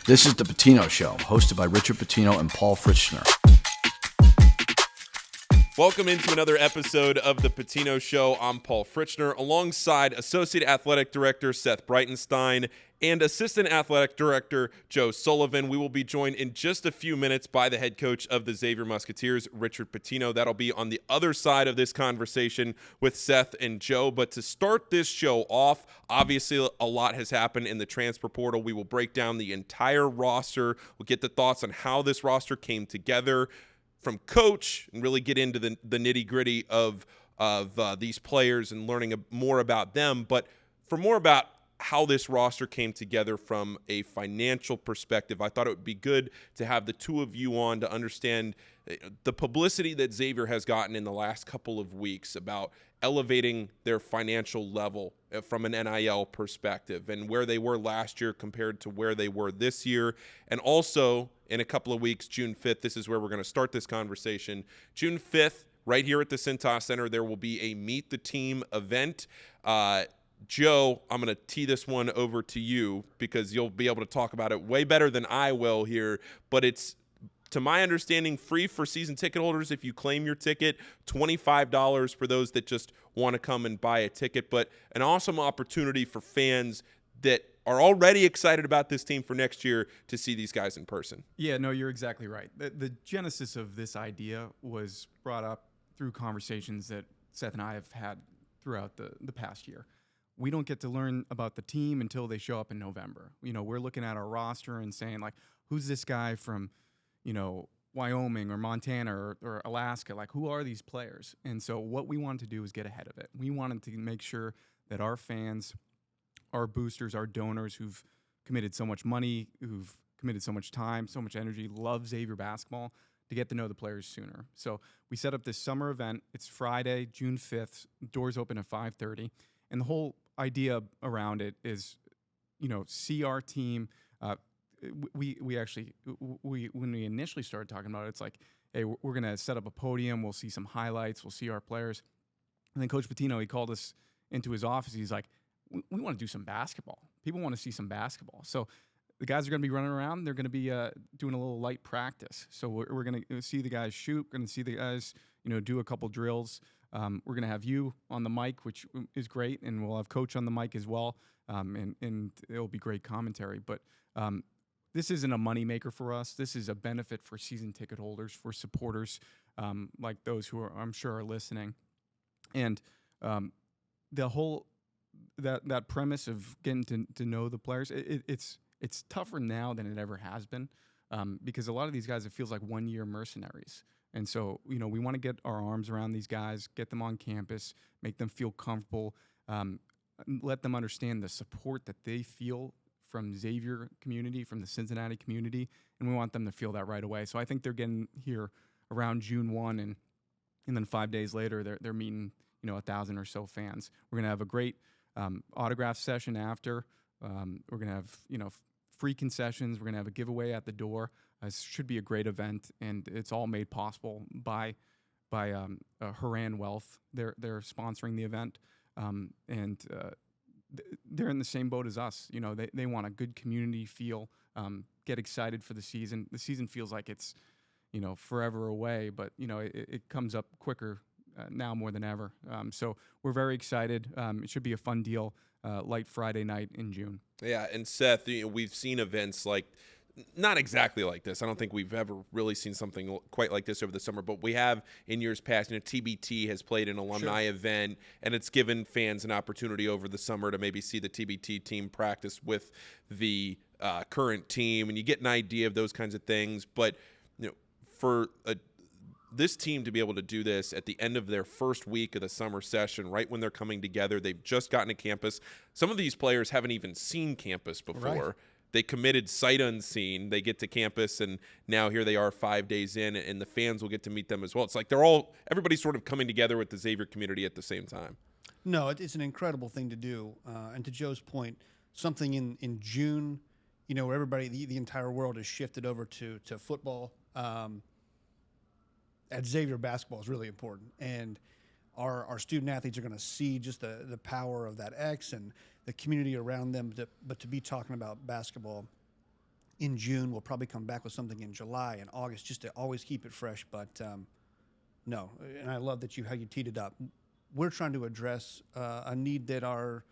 This is the Pitino Show, hosted by Richard Pitino and Paul Fritschner. Welcome into another episode of the Pitino Show. I'm Paul Fritschner, alongside Associate Athletic Director Seth Breitenstein and Assistant Athletic Director Joe Sullivan. We will be joined in just a few minutes by the head coach of the Xavier Musketeers, Richard Pitino. That'll be on the other side of this conversation with Seth and Joe. But to start this show off, obviously a lot has happened in the transfer portal. We will break down the entire roster. We'll get the thoughts on how this roster came together from coach and really get into the nitty-gritty of these players and learning more about them. But for more about how this roster came together from a financial perspective, I thought it would be good to have the two of you on to understand the publicity that Xavier has gotten in the last couple of weeks about elevating their financial level from an NIL perspective and where they were last year compared to where they were this year. And also, in a couple of weeks, June 5th, this is where we're going to start this conversation. June 5th, right here at the Cintas Center, there will be a Meet the Team event. Joe, I'm going to tee this one over to you because you'll be able to talk about it way better than I will here. But it's, to my understanding, free for season ticket holders if you claim your ticket, $25 for those that just want to come and buy a ticket. But an awesome opportunity for fans that are already excited about this team for next year to see these guys in person. Yeah, no, you're exactly right. The genesis of this idea was brought up through conversations that Seth and I have had throughout the past year. We don't get to learn about the team until they show up in November. You know, we're looking at our roster and saying, like, who's this guy from, you know, Wyoming or Montana or Alaska? Like, who are these players? And so what we wanted to do was get ahead of it. We wanted to make sure that our fans, our boosters, our donors who've committed so much money, who've committed so much time, so much energy, love Xavier basketball, to get to know the players sooner. So we set up this summer event. It's Friday, June 5th. Doors open at 5:30. And the whole idea around it is, you know, see our team. We actually, when we initially started talking about it, it's like, hey, we're going to set up a podium. We'll see some highlights. We'll see our players. And then Coach Pitino, he called us into his office. He's like, we want to do some basketball. People want to see some basketball. So the guys are going to be running around. They're going to be doing a little light practice. So we're going to see the guys shoot. We're going to see the guys, you know, do a couple drills. We're going to have you on the mic, which is great, and we'll have Coach on the mic as well, and it'll be great commentary. But this isn't a moneymaker for us. This is a benefit for season ticket holders, for supporters like those who are, I'm sure, are listening. And the whole that premise of getting to know the players, it's tougher now than it ever has been because a lot of these guys, it feels like one-year mercenaries. And so, you know, we want to get our arms around these guys, get them on campus, make them feel comfortable, let them understand the support that they feel from Xavier community, from the Cincinnati community, and we want them to feel that right away. So I think they're getting here around June 1, and then 5 days later, they're meeting, you know, 1,000 or so fans. We're going to have a great autograph session after. We're going to have, you know, free concessions. We're going to have a giveaway at the door. It should be a great event, and it's all made possible by Haran Wealth. They're sponsoring the event, and they're in the same boat as us. You know, they want a good community feel, get excited for the season. The season feels like it's, you know, forever away, but, you know, it comes up quicker now more than ever. So we're very excited. It should be a fun deal, light Friday night in June. Yeah, and Seth, you know, we've seen events like, not exactly like this. I don't think we've ever really seen something quite like this over the summer, but we have in years past. You know, TBT has played an alumni event, and it's given fans an opportunity over the summer to maybe see the TBT team practice with the current team, and you get an idea of those kinds of things. But, you know, for this team to be able to do this at the end of their first week of the summer session, right when they're coming together, they've just gotten to campus. Some of these players haven't even seen campus before. Right. They committed sight unseen. They get to campus, and now here they are 5 days in, and the fans will get to meet them as well. It's like everybody's sort of coming together with the Xavier community at the same time. No, it's an incredible thing to do. And to Joe's point, something in June, you know, where everybody, the entire world has shifted over to football. At Xavier, basketball is really important. And our student athletes are going to see just the power of that X and the community around them. But to be talking about basketball in June. We'll probably come back with something in July and August just to always keep it fresh. But no, and I love that how you teed it up. We're trying to address a need that our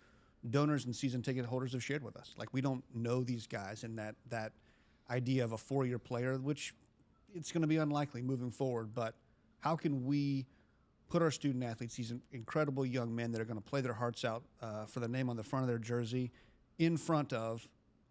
donors and season ticket holders have shared with us. Like, we don't know these guys, and that idea of a 4-year player, which it's going to be unlikely moving forward, but how can we put our student athletes, these incredible young men that are going to play their hearts out for the name on the front of their jersey, in front of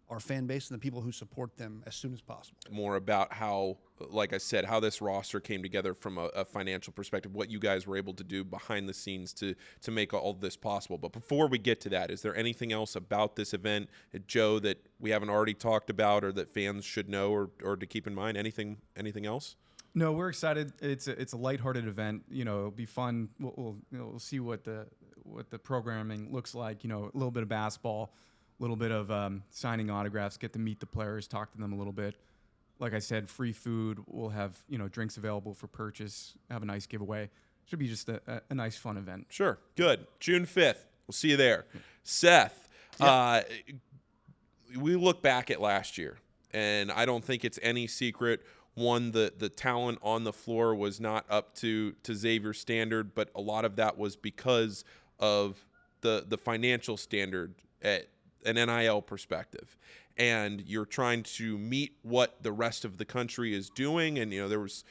our fan base and the people who support them as soon as possible. More about how, like I said, how this roster came together from a financial perspective, what you guys were able to do behind the scenes to make all this possible. But before we get to that, is there anything else about this event, Joe, that we haven't already talked about or that fans should know or to keep in mind? Anything else? No, we're excited. It's a lighthearted event. It'll be fun. We'll see what the programming looks like. A little bit of basketball, a little bit of signing autographs, get to meet the players, talk to them a little bit. Like I said, free food. We'll have drinks available for purchase. Have a nice giveaway. Should be just a nice, fun event. Sure, good. June 5th. We'll see you there. Seth, yep. We look back at last year, and I don't think it's any secret. One, the talent on the floor was not up to Xavier's standard, but a lot of that was because of the financial standard at an NIL perspective. And you're trying to meet what the rest of the country is doing. And, there was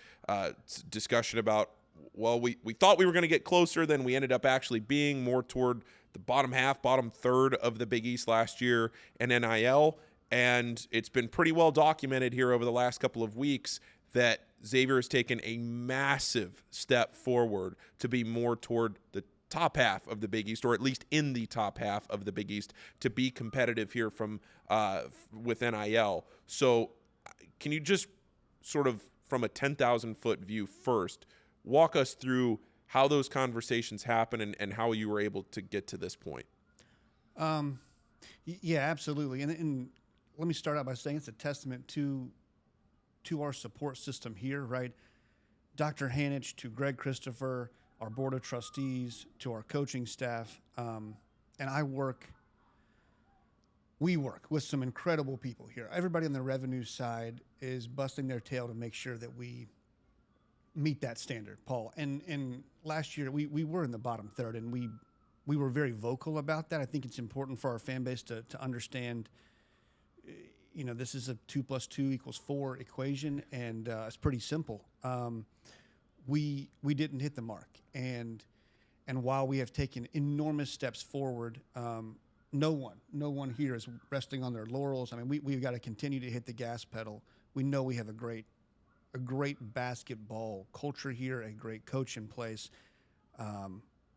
discussion about, well, we thought we were going to get closer, then we ended up actually being more toward the bottom third of the Big East last year in NIL. And it's been pretty well documented here over the last couple of weeks that Xavier has taken a massive step forward to be more toward the top half of the Big East, or at least in the top half of the Big East, to be competitive here with NIL. So can you just sort of, from a 10,000-foot view first, walk us through how those conversations happen and how you were able to get to this point? Yeah, absolutely. And let me start out by saying it's a testament to our support system here, right? Dr. Hanich, to Greg Christopher, our board of trustees, to our coaching staff, and we work with some incredible people here. Everybody on the revenue side is busting their tail to make sure that we meet that standard, Paul. And last year we were in the bottom third, and we were very vocal about that. I think it's important for our fan base to understand, this is a 2 + 2 = 4 equation, and it's pretty simple. We didn't hit the mark, and while we have taken enormous steps forward, no one here is resting on their laurels. I mean, we've got to continue to hit the gas pedal. We know we have a great basketball culture here, a great coach in place.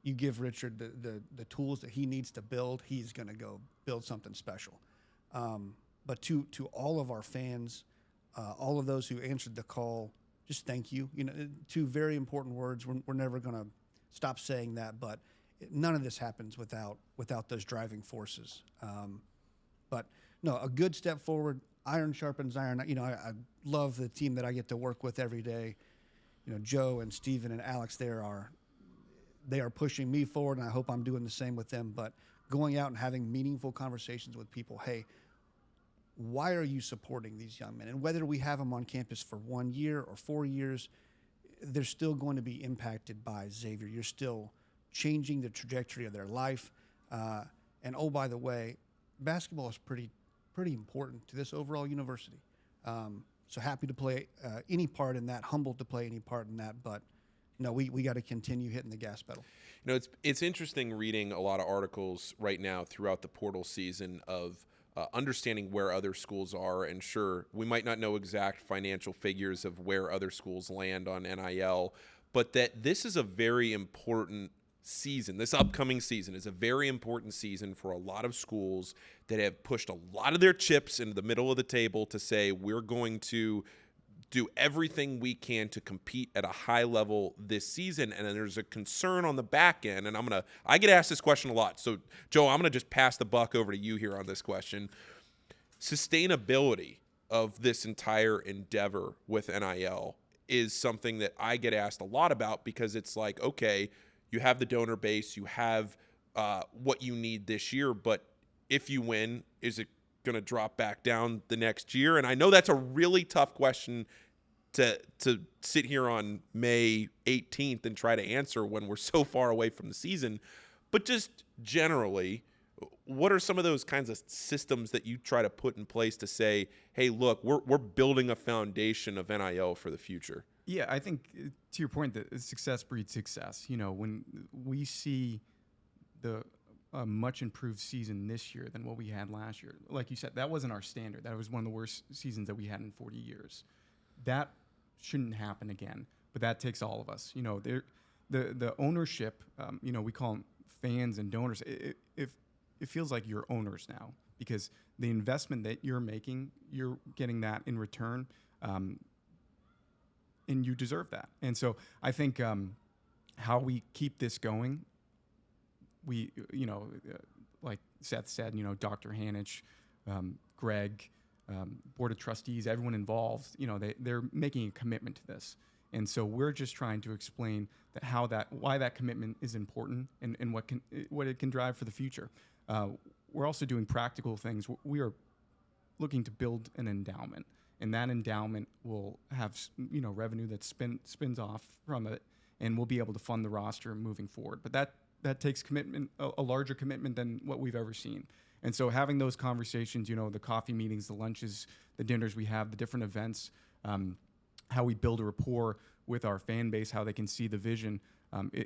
You give Richard the tools that he needs to build, he's going to go build something special. But to all of our fans, all of those who answered the call, just thank you. 2 very important words. We're never going to stop saying that, but none of this happens without those driving forces. But no, a good step forward. Iron sharpens iron. I love the team that I get to work with every day. Joe and Steven and Alex, they are pushing me forward, and I hope I'm doing the same with them. But going out and having meaningful conversations with people, hey, why are you supporting these young men? And whether we have them on campus for 1 year or 4 years, they're still going to be impacted by Xavier. You're still changing the trajectory of their life. And oh, by the way, basketball is pretty important to this overall university. So happy to play any part in that, humbled to play any part in that. But no, we got to continue hitting the gas pedal. It's interesting reading a lot of articles right now throughout the portal season of understanding where other schools are. And sure, we might not know exact financial figures of where other schools land on NIL, but that this is a very important season. This upcoming season is a very important season for a lot of schools that have pushed a lot of their chips into the middle of the table to say, we're going to do everything we can to compete at a high level this season. And then there's a concern on the back end, and I get asked this question a lot. So Joe, I'm going to just pass the buck over to you here on this question. Sustainability of this entire endeavor with NIL is something that I get asked a lot about, because it's like, okay, you have the donor base, you have what you need this year, but if you win, is it going to drop back down the next year? And I know that's a really tough question to sit here on May 18th and try to answer when we're so far away from the season. But just generally, what are some of those kinds of systems that you try to put in place to say, hey, look, we're building a foundation of NIL for the future? Yeah, I think to your point that success breeds success. You know, when we see a much improved season this year than what we had last year, like you said, that wasn't our standard. That was one of the worst seasons that we had in 40 years. That shouldn't happen again, but that takes all of us. You know, the ownership, you know, we call them fans and donors. It feels like you're owners now, because the investment that you're making, you're getting that in return, and you deserve that. And so I think how we keep this going, we, you know, like Seth said, you know, Dr. Hanich, Greg, Board of Trustees, everyone involved, you know, they're making a commitment to this. And so we're just trying to explain why that commitment is important and what it can drive for the future. We're also doing practical things. We are looking to build an endowment, and that endowment will have, you know, revenue that spins off from it, and we'll be able to fund the roster moving forward. But that takes commitment, a larger commitment than what we've ever seen. And so having those conversations, you know, the coffee meetings, the lunches, the dinners we have, the different events, how we build a rapport with our fan base, how they can see the vision,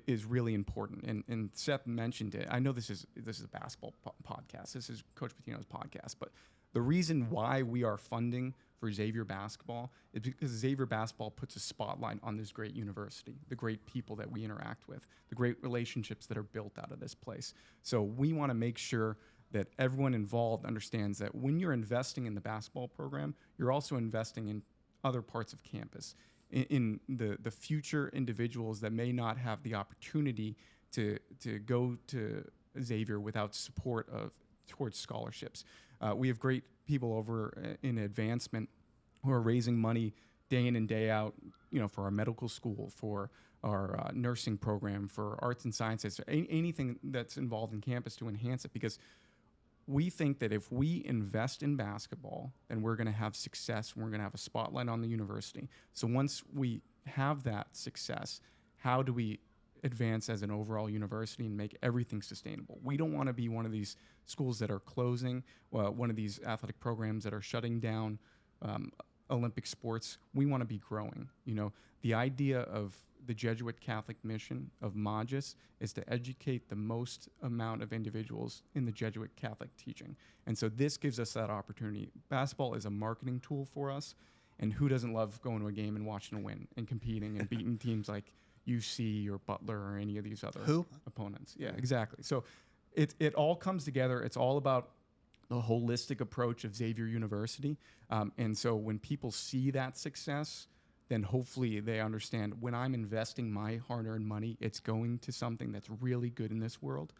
is really important. And Seth mentioned it. I know this is a basketball podcast. This is Coach Pitino's podcast. But the reason why we are funding for Xavier basketball is because Xavier basketball puts a spotlight on this great university, the great people that we interact with, the great relationships that are built out of this place. So we want to make sure that everyone involved understands that when you're investing in the basketball program, you're also investing in other parts of campus, in the future individuals that may not have the opportunity to go to Xavier without support towards scholarships. We have great people over in advancement who are raising money day in and day out, you know, for our medical school, for our nursing program, for arts and sciences, anything that's involved in campus to enhance it, because we think that if we invest in basketball, then we're going to have success, and we're going to have a spotlight on the university. So once we have that success, how do we advance as an overall university and make everything sustainable? We don't want to be one of these schools that are closing, one of these athletic programs that are shutting down Olympic sports. We want to be growing. You know, the idea of the Jesuit Catholic mission of Magis is to educate the most amount of individuals in the Jesuit Catholic teaching. And so this gives us that opportunity. Basketball is a marketing tool for us, and who doesn't love going to a game and watching a win and competing and beating teams like UC or Butler or any of these other opponents? Yeah, exactly. So it all comes together. It's all about the holistic approach of Xavier University. And so when people see that success, then hopefully they understand, when I'm investing my hard-earned money, it's going to something that's really good in this world.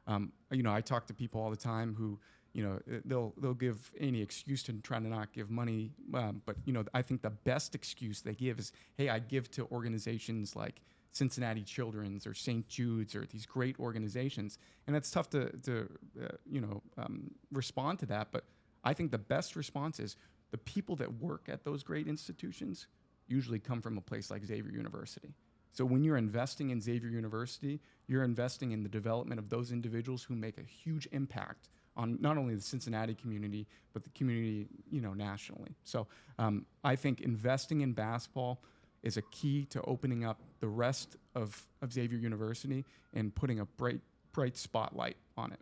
You know, I talk to people all the time who, you know, they'll give any excuse to try to not give money. But, you know, I think the best excuse they give is, hey, I give to organizations like Cincinnati Children's or St. Jude's or these great organizations. And it's tough to respond to that. But I think the best response is the people that work at those great institutions usually come from a place like Xavier University. So when you're investing in Xavier University, you're investing in the development of those individuals who make a huge impact on not only the Cincinnati community, but the community, you know, nationally. So I think investing in basketball is a key to opening up the rest of Xavier University and putting a bright spotlight on it.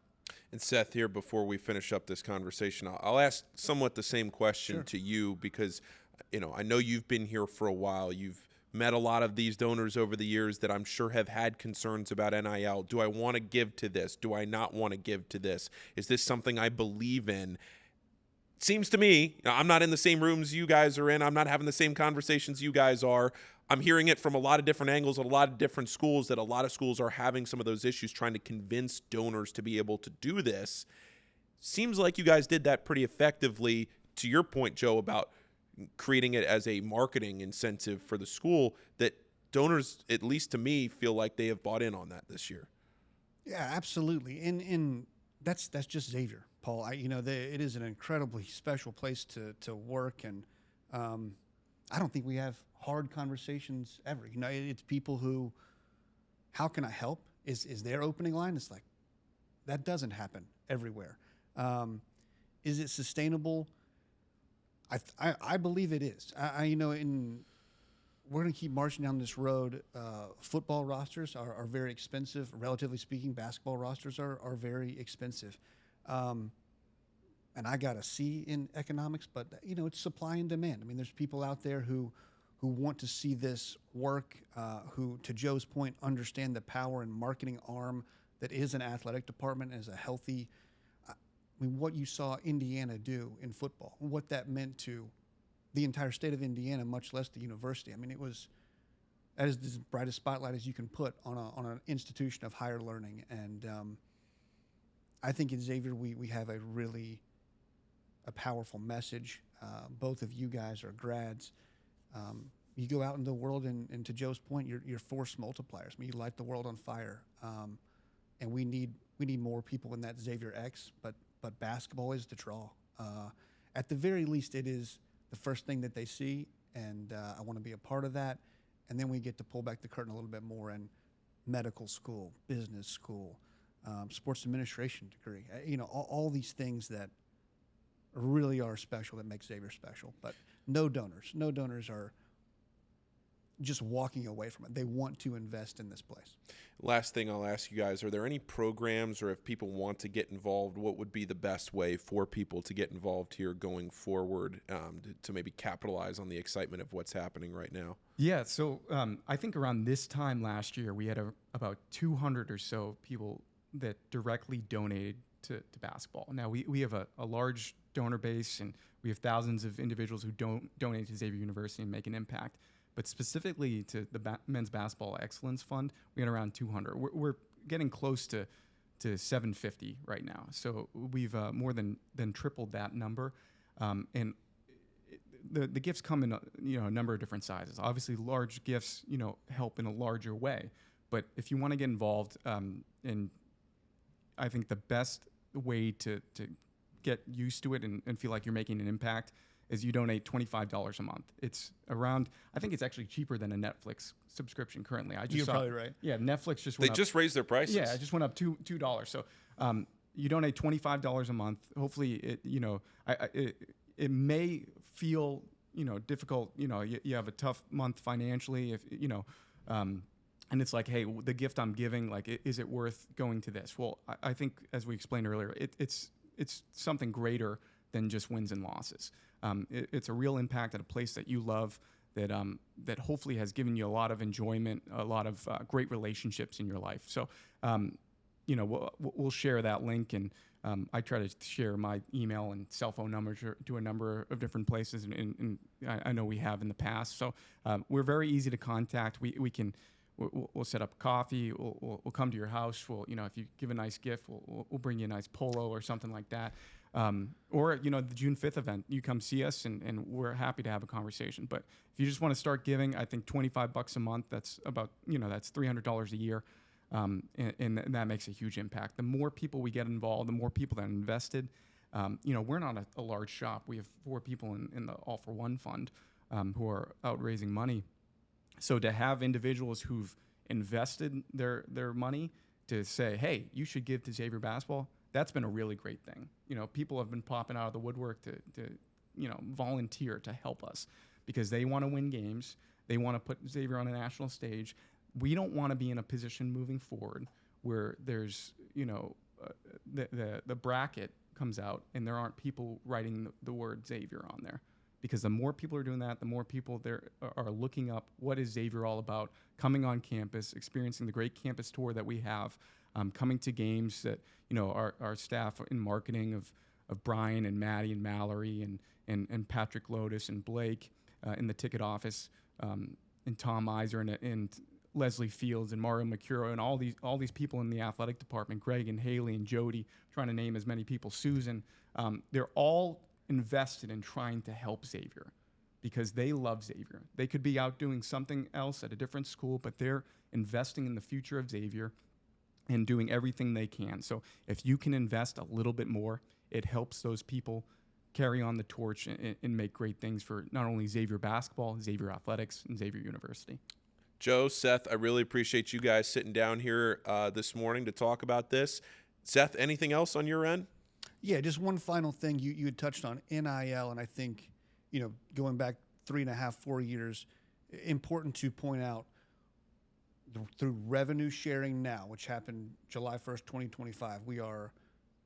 And Seth, here, before we finish up this conversation, I'll ask somewhat the same question to you, because, you know, I know you've been here for a while. You've met a lot of these donors over the years that I'm sure have had concerns about NIL. Do I want to give to this? Do I not want to give to this? Is this something I believe in? Seems to me, I'm not in the same rooms you guys are in. I'm not having the same conversations you guys are. I'm hearing it from a lot of different angles at a lot of different schools, that a lot of schools are having some of those issues trying to convince donors to be able to do this. Seems like you guys did that pretty effectively, to your point, Joe, about creating it as a marketing incentive for the school, that donors, at least to me, feel like they have bought in on that this year. Yeah, absolutely. And that's just Xavier. Paul. It is an incredibly special place to work, and I don't think we have hard conversations ever. It's people who, how can I help? Is their opening line? It's like, that doesn't happen everywhere. Is it sustainable? I believe it is. We're going to keep marching down this road. Football rosters are very expensive, relatively speaking. Basketball rosters are very expensive. And I got a C in economics, but it's supply and demand. I mean, there's people out there who want to see this work, who, to Joe's point, understand the power and marketing arm that is an athletic department, as a healthy. What you saw Indiana do in football, what that meant to the entire state of Indiana, much less the university. I mean, that is the brightest spotlight as you can put on an institution of higher learning. And I think at Xavier we have a powerful message. Both of you guys are grads. You go out in the world, and to Joe's point, you're force multipliers. I mean, you light the world on fire, and we need more people in that Xavier X. But basketball is the draw. At the very least, it is the first thing that they see, and I want to be a part of that. And then we get to pull back the curtain a little bit more, and medical school, business school, sports administration degree. All these things that really are special, that make Xavier special. But no donors. No donors are just walking away from it. They want to invest in this place. Last thing I'll ask you guys, are there any programs, or if people want to get involved, what would be the best way for people to get involved here going forward, to maybe capitalize on the excitement of what's happening right now? Yeah, so I think around this time last year, we had about 200 or so people that directly donated to basketball. Now, we have a large donor base, and we have thousands of individuals who donate to Xavier University and make an impact. But specifically to the Men's Basketball Excellence Fund, we had around 200. We're getting close to 750 right now. So we've more than tripled that number. And the gifts come in a number of different sizes. Obviously, large gifts help in a larger way. But if you want to get involved, and I think the best way to get used to it and feel like you're making an impact is you donate $25 a month. It's around, I think it's actually cheaper than a Netflix subscription currently. You're probably right. Yeah, Netflix just went up. They just raised their prices. Yeah, it just went up $2. So you donate $25 a month. Hopefully, it may feel difficult. You have a tough month financially, and it's like, hey, the gift I'm giving, like, is it worth going to this? Well, I think, as we explained earlier, it's something greater than just wins and losses. It's a real impact at a place that you love, that hopefully has given you a lot of enjoyment, a lot of great relationships in your life. So, we'll share that link, and I try to share my email and cell phone numbers to a number of different places, and I know we have in the past. So we're very easy to contact. We'll set up coffee. We'll come to your house. If you give a nice gift, we'll bring you a nice polo or something like that. Or the June 5th event, you come see us, and we're happy to have a conversation. But if you just want to start giving, I think $25 a month, that's about, that's $300 a year. And that makes a huge impact. The more people we get involved, the more people that are invested. We're not a large shop. We have 4 people in the All for One fund who are out raising money. So to have individuals who've invested their money to say, hey, you should give to Xavier Basketball, that's been a really great thing. People have been popping out of the woodwork to volunteer to help us because they want to win games. They want to put Xavier on a national stage. We don't want to be in a position moving forward where there's, the bracket comes out and there aren't people writing the word Xavier on there. Because the more people are doing that, the more people there are looking up what is Xavier all about, coming on campus, experiencing the great campus tour that we have, coming to games that, our staff in marketing of Brian and Maddie and Mallory and Patrick Lotus and Blake in the ticket office, and Tom Iser and Leslie Fields and Mario Mercuro and all these people in the athletic department, Greg and Haley and Jody, trying to name as many people, Susan, they're all invested in trying to help Xavier because they love Xavier. They could be out doing something else at a different school, but they're investing in the future of Xavier and doing everything they can. So if you can invest a little bit more, it helps those people carry on the torch and make great things for not only Xavier basketball, Xavier athletics, and Xavier University. Joe, Seth, I really appreciate you guys sitting down here this morning to talk about this. Seth, anything else on your end? Yeah, just one final thing. You had touched on NIL, and I think, going back 3.5, 4 years, important to point out through revenue sharing now, which happened July 1st, 2025,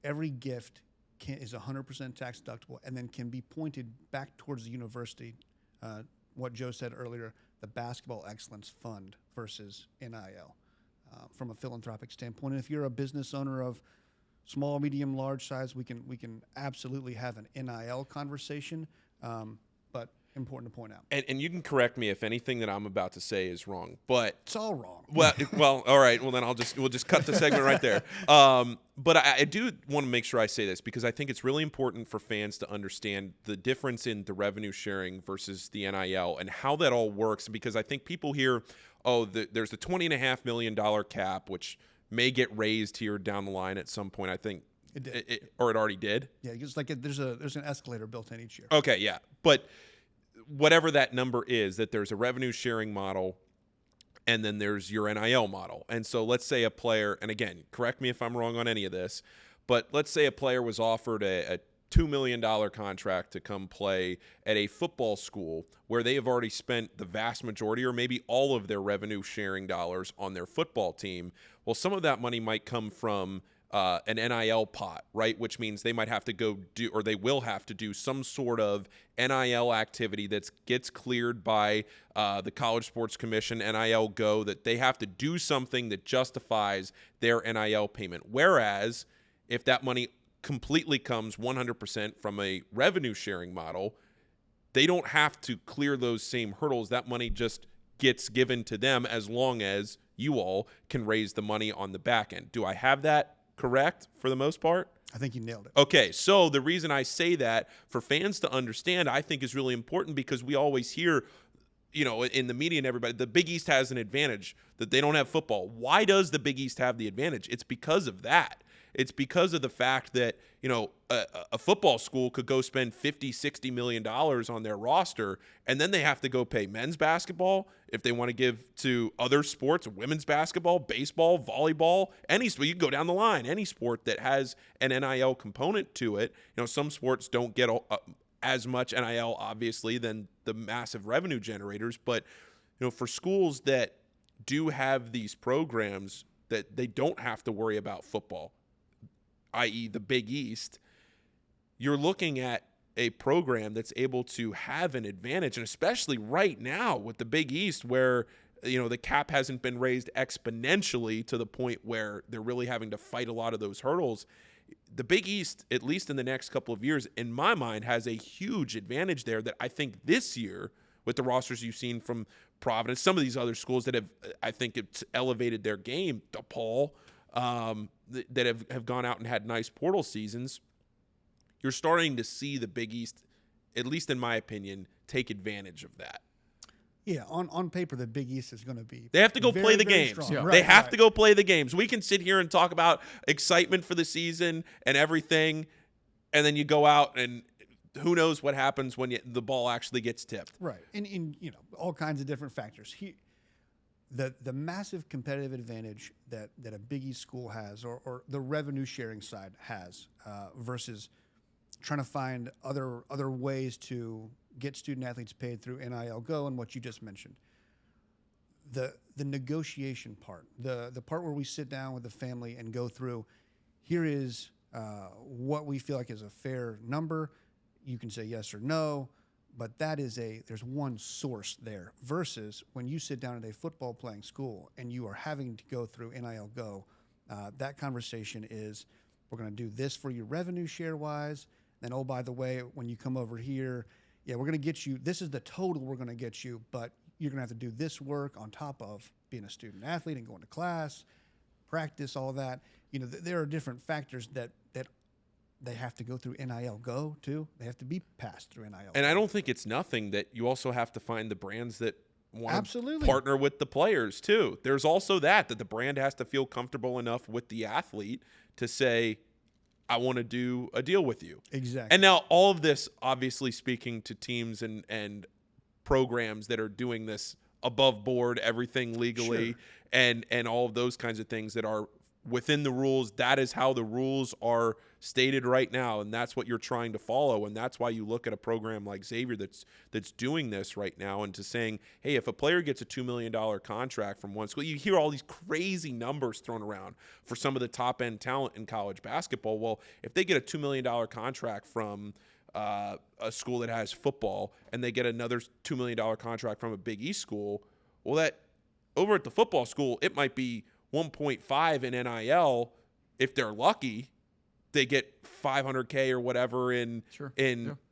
every gift is 100% tax deductible and then can be pointed back towards the university. What Joe said earlier, the Basketball Excellence Fund versus NIL from a philanthropic standpoint. And if you're a business owner of small, medium, large size, we can absolutely have an NIL conversation, but important to point out. And you can correct me if anything that I'm about to say is wrong, but it's all wrong. Well, all right. Well, then we'll just cut the segment right there. But I do want to make sure I say this because I think it's really important for fans to understand the difference in the revenue sharing versus the NIL and how that all works. Because I think people hear, there's the $20.5 million cap, which may get raised here down the line at some point. I think it did, or it already did. Yeah, it's like there's an escalator built in each year. Okay, yeah, but whatever that number is, that there's a revenue sharing model and then there's your NIL model. And so let's say a player, and again, correct me if I'm wrong on any of this, but let's say a player was offered a $2 million contract to come play at a football school where they have already spent the vast majority or maybe all of their revenue sharing dollars on their football team. Well, some of that money might come from an NIL pot, right? Which means they might have to go do, or they will have to do some sort of NIL activity that gets cleared by the College Sports Commission, NIL Go, that they have to do something that justifies their NIL payment. Whereas if that money completely comes 100% from a revenue sharing model, they don't have to clear those same hurdles. That money just gets given to them as long as you all can raise the money on the back end. Do I have that correct for the most part? I think you nailed it. Okay, so the reason I say that for fans to understand, I think is really important because we always hear, in the media and everybody, the Big East has an advantage that they don't have football. Why does the Big East have the advantage? It's because of that. It's because of the fact that, a football school could go spend $50-60 million on their roster, and then they have to go pay men's basketball if they want to give to other sports, women's basketball, baseball, volleyball, any sport. You can go down the line, any sport that has an NIL component to it. Some sports don't get as much NIL, obviously, than the massive revenue generators. But, for schools that do have these programs that they don't have to worry about football, i.e. the Big East, you're looking at a program that's able to have an advantage, and especially right now with the Big East where, the cap hasn't been raised exponentially to the point where they're really having to fight a lot of those hurdles. The Big East, at least in the next couple of years, in my mind, has a huge advantage there that I think this year, with the rosters you've seen from Providence, some of these other schools that have, I think, it's elevated their game, DePaul, that have gone out and had nice portal seasons, you're starting to see the Big East, at least in my opinion, take advantage of that. Yeah, on paper, the Big East is going to be. They have to go very, play the very games. strong. Yeah. Right, They have right. to go play the games. We can sit here and talk about excitement for the season and everything, and then you go out and who knows what happens when the ball actually gets tipped. Right, and all kinds of different factors. The massive competitive advantage that a Big East school has, or the revenue sharing side has, versus trying to find other ways to get student athletes paid through NIL Go and what you just mentioned. The negotiation part, the part where we sit down with the family and go through, here is what we feel like is a fair number. You can say yes or no, but there's one source there versus when you sit down at a football playing school and you are having to go through NIL Go, that conversation is, we're going to do this for you revenue share wise. Then, oh, by the way, when you come over here, we're going to get you, this is the total we're going to get you, but you're going to have to do this work on top of being a student athlete and going to class, practice, all that. There are different factors that they have to go through NIL Go too. They have to be passed through NIL. And I don't think it's nothing that you also have to find the brands that want Absolutely. to partner with the players too. There's also that the brand has to feel comfortable enough with the athlete to say, I want to do a deal with you. Exactly. And now all of this, obviously speaking to teams and programs that are doing this above board, everything legally, Sure. and all of those kinds of things that are within the rules. That is how the rules are stated right now, and that's what you're trying to follow. And that's why you look at a program like Xavier that's doing this right now, and to saying, hey, if a player gets a $2 million contract from one school, you hear all these crazy numbers thrown around for some of the top end talent in college basketball. Well, if they get a $2 million contract from a school that has football, and they get another $2 million contract from a Big East school, well, that over at the football school, it might be 1.5 in NIL. If they're lucky, they get $500K or whatever in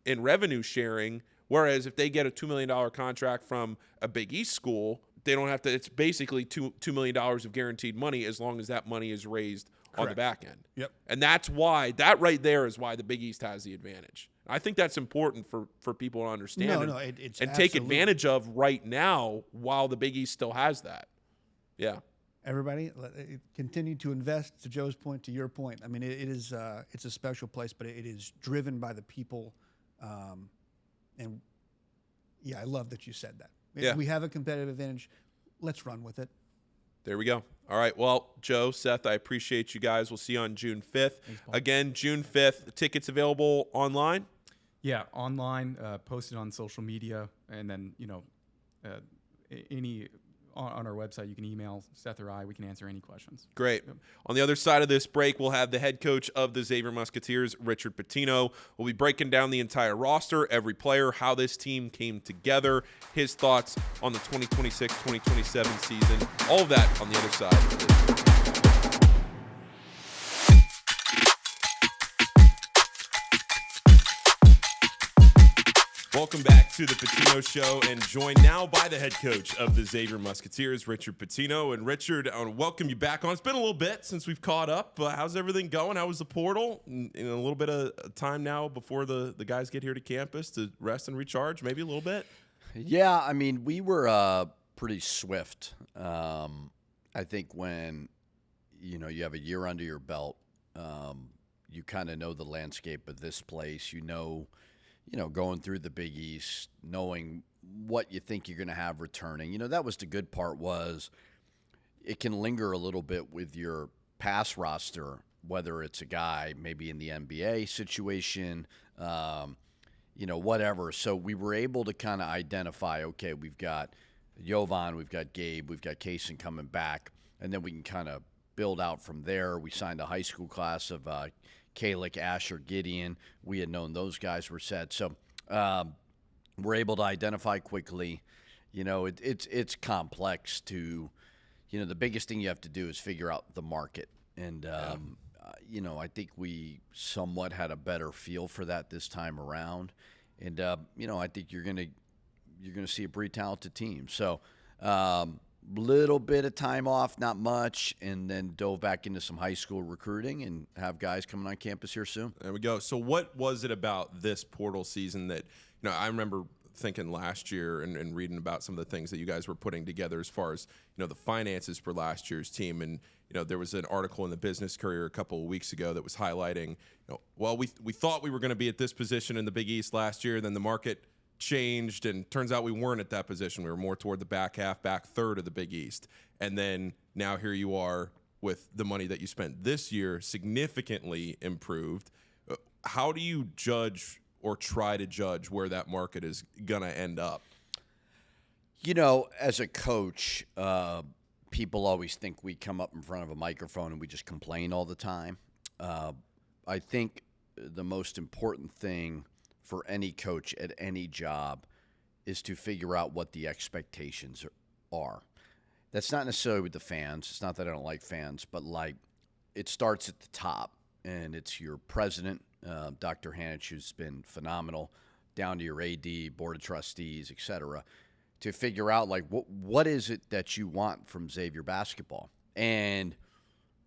revenue sharing. Whereas if they get a $2 million contract from a Big East school, they don't have to. It's basically $2 million of guaranteed money as long as that money is raised on the back end. Yep. And that's why, that right there is why the Big East has the advantage. I think that's important for people to understand It's and take advantage of right now while the Big East still has that. Yeah. Everybody, continue to invest. To Joe's point, to your point, I mean, it's a special place, but it is driven by the people. And yeah, I love that you said that. Yeah. We have a competitive advantage. Let's run with it. There we go. All right. Well, Joe, Seth, I appreciate you guys. We'll see you on June 5th. Thanks, Paul. Again, June 5th. Tickets available online. Yeah, online, posted on social media, and then any on our website. You can email Seth or I. We can answer any questions. Great. Yep. On the other side of this break, we'll have the head coach of the Xavier Musketeers, Richard Pitino. We'll be breaking down the entire roster, every player, how this team came together, his thoughts on the 2026-2027 season, all of that on the other side. Welcome back to the Pitino Show, and joined now by the head coach of the Xavier Musketeers, Richard Pitino. And Richard, I want to welcome you back on. It's been a little bit since we've caught up. How's everything going? How was the portal? In a little bit of time now before the guys get here to campus to rest and recharge, maybe a little bit? Yeah, I mean, we were pretty swift. I think when, you have a year under your belt, you kind of know the landscape of this place. Going through the Big East, knowing what you think you're going to have returning. That was the good part, was it can linger a little bit with your past roster, whether it's a guy maybe in the NBA situation, whatever. So we were able to kind of identify, okay, we've got Jovan, we've got Gabe, we've got Kaysen coming back, and then we can kind of build out from there. We signed a high school class of Kalik, Asher, Gideon. We had known those guys were set. So we're able to identify quickly. It's complex to, the biggest thing you have to do is figure out the market. And, I think we somewhat had a better feel for that this time around. And, I think you're going to see a pretty talented team. So, little bit of time off, not much, and then dove back into some high school recruiting and have guys coming on campus here soon. There we go. So what was it about this portal season that, I remember thinking last year and reading about some of the things that you guys were putting together as far as, the finances for last year's team. And, there was an article in the Business Courier a couple of weeks ago that was highlighting, we thought we were going to be at this position in the Big East last year, then the market changed, and turns out we weren't at that position. We were more toward the back third of the Big East. And then now here you are with the money that you spent this year significantly improved. How do you judge or try to judge where that market is going to end up? As a coach, people always think we come up in front of a microphone and we just complain all the time. I think the most important thing for any coach at any job is to figure out what the expectations are. That's not necessarily with the fans. It's not that I don't like fans, but it starts at the top, and it's your president, Dr. Hanich, who's been phenomenal, down to your AD, board of trustees, etc., to figure out what is it that you want from Xavier basketball. And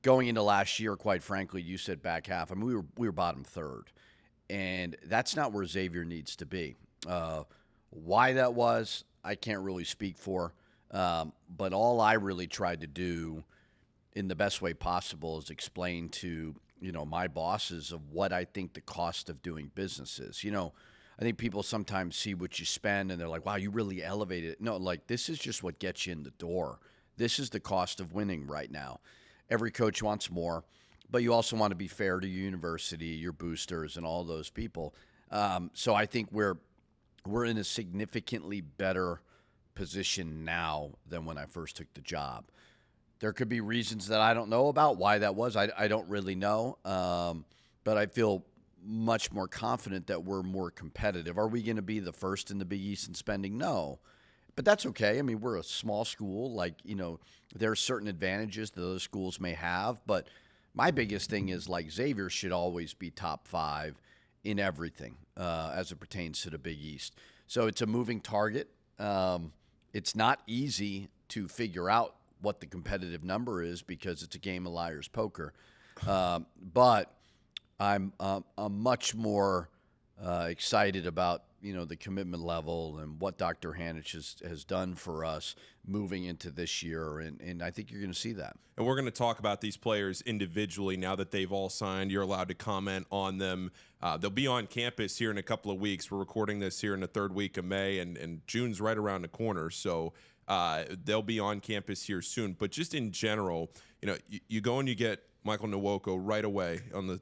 going into last year, quite frankly, you said back half. I mean, we were bottom third. And that's not where Xavier needs to be. Why that was, I can't really speak for. But all I really tried to do in the best way possible is explain to my bosses of what I think the cost of doing business is. I think people sometimes see what you spend and they're like, wow, you really elevated it. No, like this is just what gets you in the door. This is the cost of winning right now. Every coach wants more, but you also want to be fair to your university, your boosters, and all those people. So I think we're in a significantly better position now than when I first took the job. There could be reasons that I don't know about why that was. I don't really know, but I feel much more confident that we're more competitive. Are we going to be the first in the Big East in spending? No. But that's okay. I mean, we're a small school. Like, there are certain advantages that those schools may have. But my biggest thing is, like, Xavier should always be top 5 in everything as it pertains to the Big East. So it's a moving target. It's not easy to figure out what the competitive number is because it's a game of liar's poker. But I'm much more excited about the commitment level and what Dr. Hanich has done for us moving into this year, and I think you're going to see that. And we're going to talk about these players individually now that they've all signed. You're allowed to comment on them. They'll be on campus here in a couple of weeks. We're recording this here in the 3rd week of May, and June's right around the corner, so they'll be on campus here soon. But just in general, you go and you get Michael Nwoko right away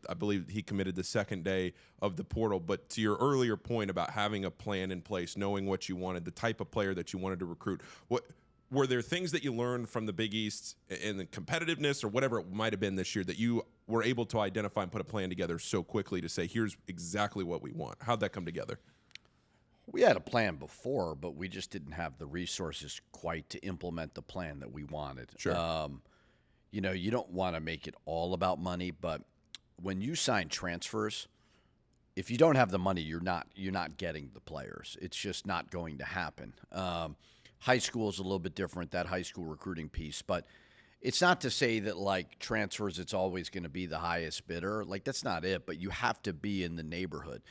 I believe he committed the 2nd day of the portal. But to your earlier point about having a plan in place, knowing what you wanted, the type of player that you wanted to recruit, were there things that you learned from the Big East in the competitiveness or whatever it might have been this year that you were able to identify and put a plan together so quickly to say, here's exactly what we want? How'd that come together? We had a plan before, but we just didn't have the resources quite to implement the plan that we wanted. Sure. You don't want to make it all about money, but when you sign transfers, if you don't have the money, you're not getting the players. It's just not going to happen. High school is a little bit different, that high school recruiting piece, but it's not to say that like transfers, it's always going to be the highest bidder. Like that's not it, but you have to be in the neighborhood.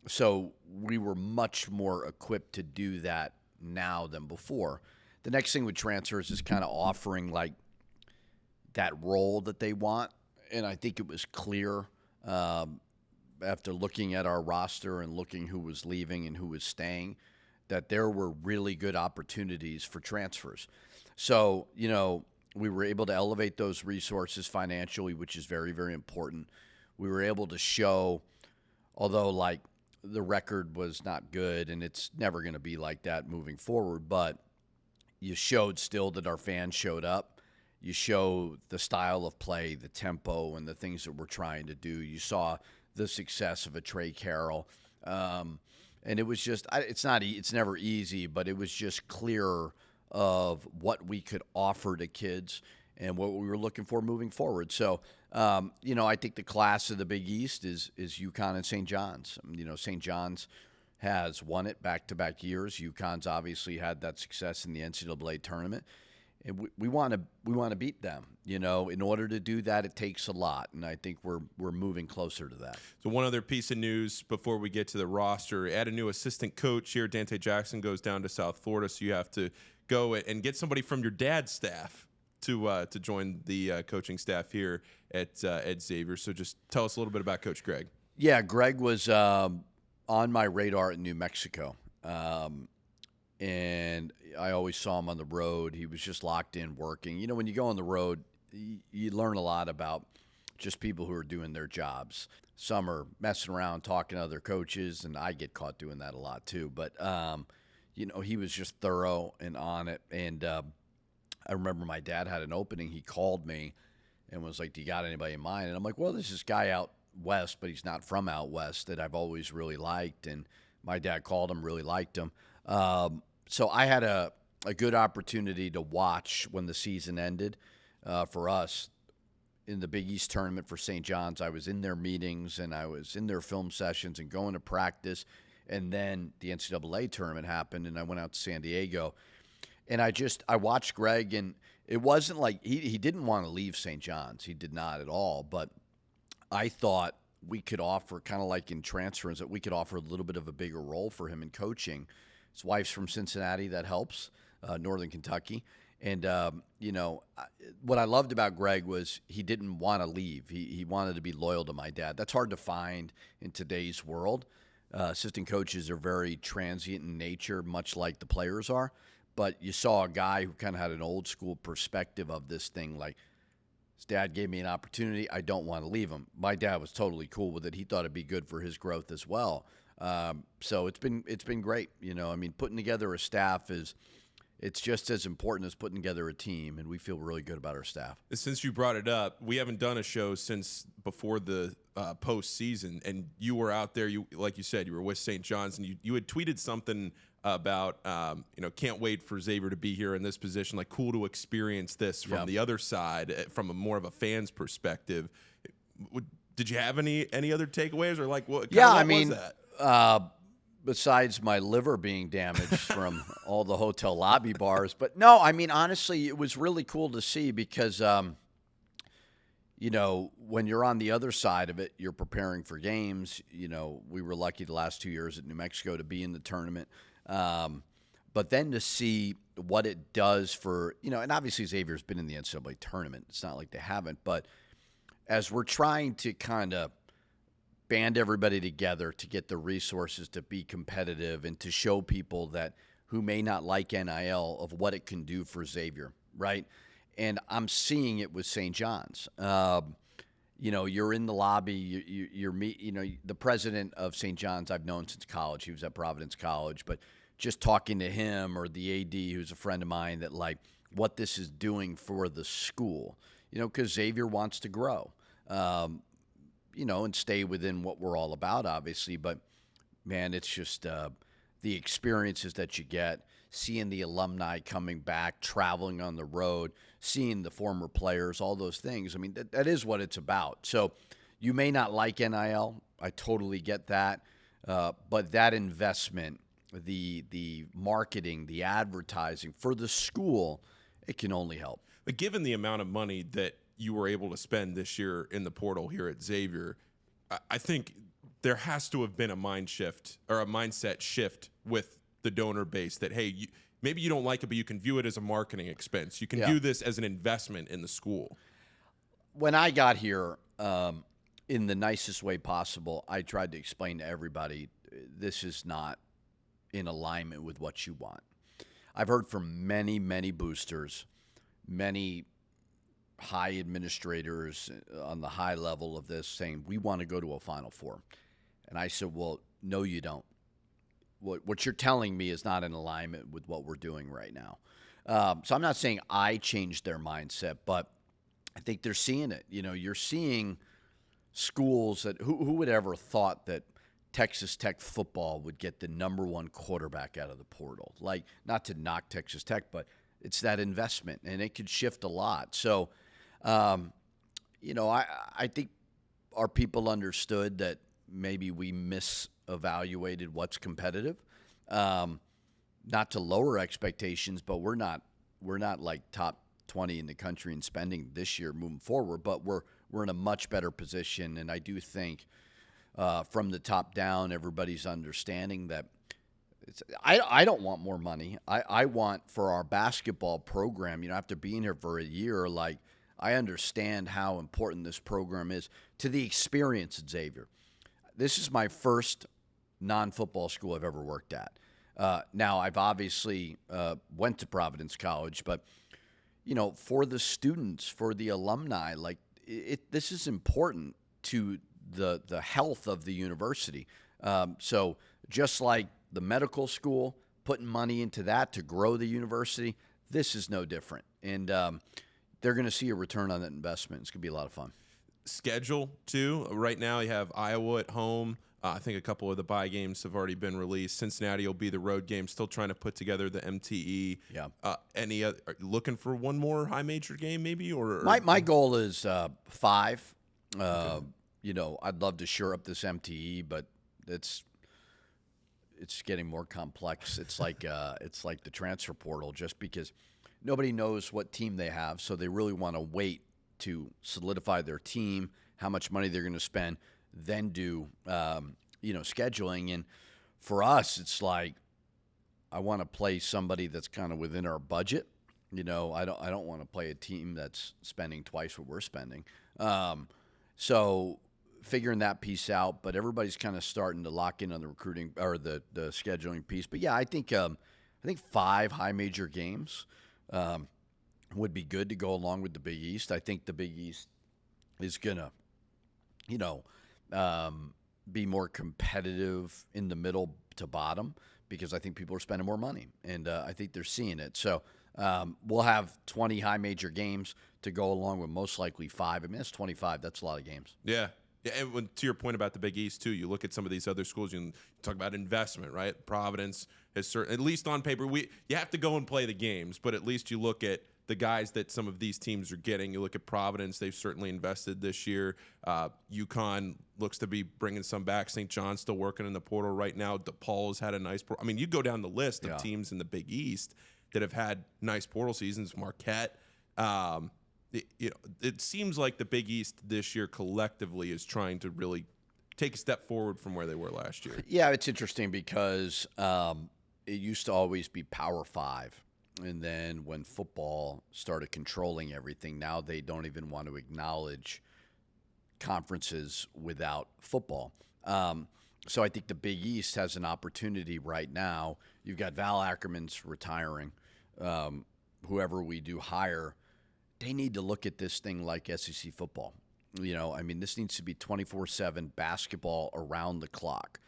So we were much more equipped to do that now than before. The next thing with transfers is kind of offering like that role that they want. And I think it was clear after looking at our roster and looking who was leaving and who was staying that there were really good opportunities for transfers. So, we were able to elevate those resources financially, which is very, very important. We were able to show, although like the record was not good and it's never going to be like that moving forward, but you showed still that our fans showed up. You show the style of play, the tempo, and the things that we're trying to do. You saw the success of a Trey Carroll. And it was just, it's never easy, but it was just clearer of what we could offer to kids and what we were looking for moving forward. So, I think the class of the Big East is UConn and St. John's. St. John's has won it back-to-back years. UConn's obviously had that success in the NCAA tournament. And we want to beat them. In order to do that, it takes a lot, and I think we're moving closer to that. So one other piece of news before we get to the roster: add a new assistant coach here. Dante Jackson goes down to South Florida, so you have to go and get somebody from your dad's staff to join the coaching staff here at Xavier. So just tell us a little bit about Coach Greg. Yeah, Greg was on my radar in New Mexico. And I always saw him on the road. He was just locked in working. When you go on the road, you learn a lot about just people who are doing their jobs. Some are messing around, talking to other coaches, and I get caught doing that a lot too. But, he was just thorough and on it. And I remember my dad had an opening. He called me and was like, do you got anybody in mind? And I'm like, well, there's this guy out west, but he's not from out west that I've always really liked. And my dad called him, really liked him. So I had a good opportunity to watch when the season ended for us in the Big East tournament for St. John's. I was in their meetings and I was in their film sessions and going to practice. And then the NCAA tournament happened and I went out to San Diego. And I watched Greg, and it wasn't like he didn't want to leave St. John's. He did not at all. But I thought we could offer, kind of like in transfers, that we could offer a little bit of a bigger role for him in coaching. His wife's from Cincinnati. That helps, Northern Kentucky. And, what I loved about Greg was he didn't want to leave. He wanted to be loyal to my dad. That's hard to find in today's world. Assistant coaches are very transient in nature, much like the players are. But you saw a guy who kind of had an old school perspective of this thing, like, his dad gave me an opportunity. I don't want to leave him. My dad was totally cool with it. He thought it'd be good for his growth as well. So it's been great. Putting together a staff it's just as important as putting together a team, and we feel really good about our staff. Since you brought it up, we haven't done a show since before the postseason, and you were out there. Like you said, you were with St. John's, and you had tweeted something about can't wait for Xavier to be here in this position. Like, cool to experience this from the other side, from more of a fan's perspective. Did you have any other takeaways, or like what? What was that? Besides my liver being damaged from all the hotel lobby bars. But no, honestly, it was really cool to see because, when you're on the other side of it, you're preparing for games. We were lucky the last 2 years at New Mexico to be in the tournament. But then to see what it does for, and obviously Xavier's been in the NCAA tournament. It's not like they haven't. But as we're trying to kind of band everybody together to get the resources to be competitive and to show people that who may not like NIL of what it can do for Xavier, right? And I'm seeing it with St. John's. You're in the lobby. You're the president of St. John's I've known since college. He was at Providence College, but just talking to him or the AD, who's a friend of mine, that like what this is doing for the school, because Xavier wants to grow. And stay within what we're all about, obviously. But, man, it's just the experiences that you get, seeing the alumni coming back, traveling on the road, seeing the former players, all those things. That is what it's about. So you may not like NIL. I totally get that. But that investment, the marketing, the advertising for the school, it can only help. But given the amount of money that you were able to spend this year in the portal here at Xavier, I think there has to have been a mindset shift with the donor base that, hey, maybe you don't like it, but you can view it as a marketing expense. You can view this as an investment in the school. When I got here, in the nicest way possible, I tried to explain to everybody this is not in alignment with what you want. I've heard from many, many boosters, many high administrators on the high level of this saying, we want to go to a Final Four. And I said, well, no, you don't. What you're telling me is not in alignment with what we're doing right now. So I'm not saying I changed their mindset, but I think they're seeing it. You're seeing schools that who would ever thought that Texas Tech football would get the number one quarterback out of the portal? Like, not to knock Texas Tech, but it's that investment, and it could shift a lot. So, I think our people understood that maybe we misevaluated what's competitive. Not to lower expectations, but we're not like top 20 in the country in spending this year moving forward, but we're in a much better position. And I do think from the top down, everybody's understanding that I don't want more money. I want for our basketball program, after being here for a year, like, I understand how important this program is to the experience at Xavier. This is my first non-football school I've ever worked at. Now, I've obviously went to Providence College, but, for the students, for the alumni, like, this is important to the health of the university. So just like the medical school, putting money into that to grow the university, this is no different. And they're going to see a return on that investment. It's going to be a lot of fun. Schedule, too. Right now you have Iowa at home. I think a couple of the bye games have already been released. Cincinnati will be the road game. Still trying to put together the MTE. Yeah. Any are you looking for one more high major game maybe? Or my goal is 5. Okay. I'd love to shore up this MTE, but it's getting more complex. It's like the transfer portal, just because nobody knows what team they have, so they really want to wait to solidify their team, how much money they're going to spend, then do scheduling. And for us, it's like I want to play somebody that's kind of within our budget, I don't want to play a team that's spending twice what we're spending. So figuring that piece out, but everybody's kind of starting to lock in on the recruiting or the scheduling piece. But yeah, I think 5 high major games would be good to go along with the Big East. I think the Big East is gonna, be more competitive in the middle to bottom because I think people are spending more money, and I think they're seeing it. So we'll have 20 high major games to go along with most likely 5. I mean, that's 25. That's a lot of games. Yeah. Yeah, and to your point about the Big East, too, you look at some of these other schools, you talk about investment, right? Providence has at least on paper, you have to go and play the games, but at least you look at the guys that some of these teams are getting. You look at Providence, they've certainly invested this year. UConn looks to be bringing some back. St. John's still working in the portal right now. DePaul's had a nice portal. I mean, you go down the list of teams in the Big East that have had nice portal seasons. Marquette. It seems like the Big East this year collectively is trying to really take a step forward from where they were last year. Yeah, it's interesting because it used to always be Power 5. And then when football started controlling everything, now they don't even want to acknowledge conferences without football. So I think the Big East has an opportunity right now. You've got Val Ackerman's retiring. Whoever we do hire, they need to look at this thing like SEC football. This needs to be 24/7 basketball around the clock.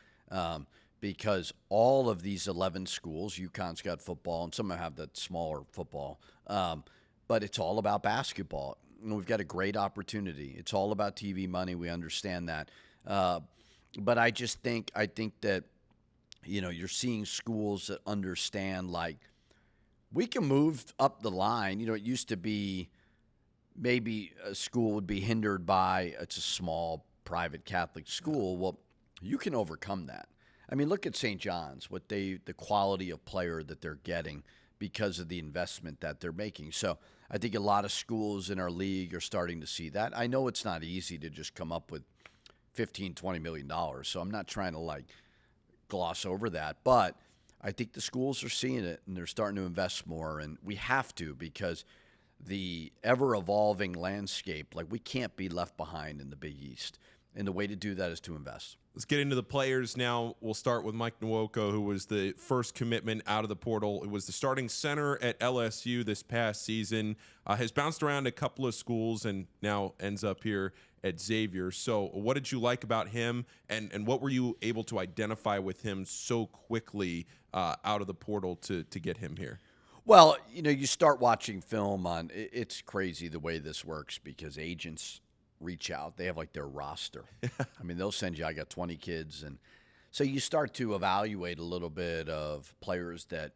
Because all of these 11 schools, UConn's got football, and some have that smaller football, but it's all about basketball. We've got a great opportunity. It's all about TV money. We understand that. But I think that, you're seeing schools that understand, like, we can move up the line. It used to be maybe a school would be hindered by it's a small private Catholic school. Well, you can overcome that. I mean, look at St. John's, the quality of player that they're getting because of the investment that they're making. So I think a lot of schools in our league are starting to see that. I know it's not easy to just come up with $15, $20 million, so I'm not trying to, gloss over that. But I think the schools are seeing it, and they're starting to invest more, and we have to because the ever-evolving landscape, we can't be left behind in the Big East. And the way to do that is to invest. Let's get into the players now. We'll start with Mike Nwoko, who was the first commitment out of the portal. It was the starting center at LSU this past season. Has bounced around a couple of schools and now ends up here at Xavier. So what did you like about him, and what were you able to identify with him so quickly out of the portal to get him here? Well, you start watching film on – it's crazy the way this works because agents – reach out. They have their roster. I mean, they'll send you, I got 20 kids. And so you start to evaluate a little bit of players that,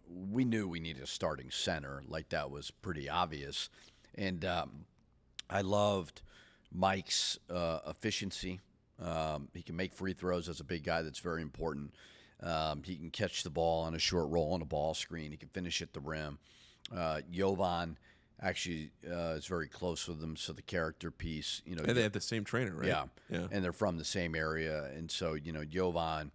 we knew we needed a starting center. That was pretty obvious. And I loved Mike's efficiency. He can make free throws as a big guy. That's very important. He can catch the ball on a short roll on a ball screen. He can finish at the rim. Jovan actually is very close with them, so the character piece, And they have the same trainer, right? Yeah. And they're from the same area. And so, Jovan,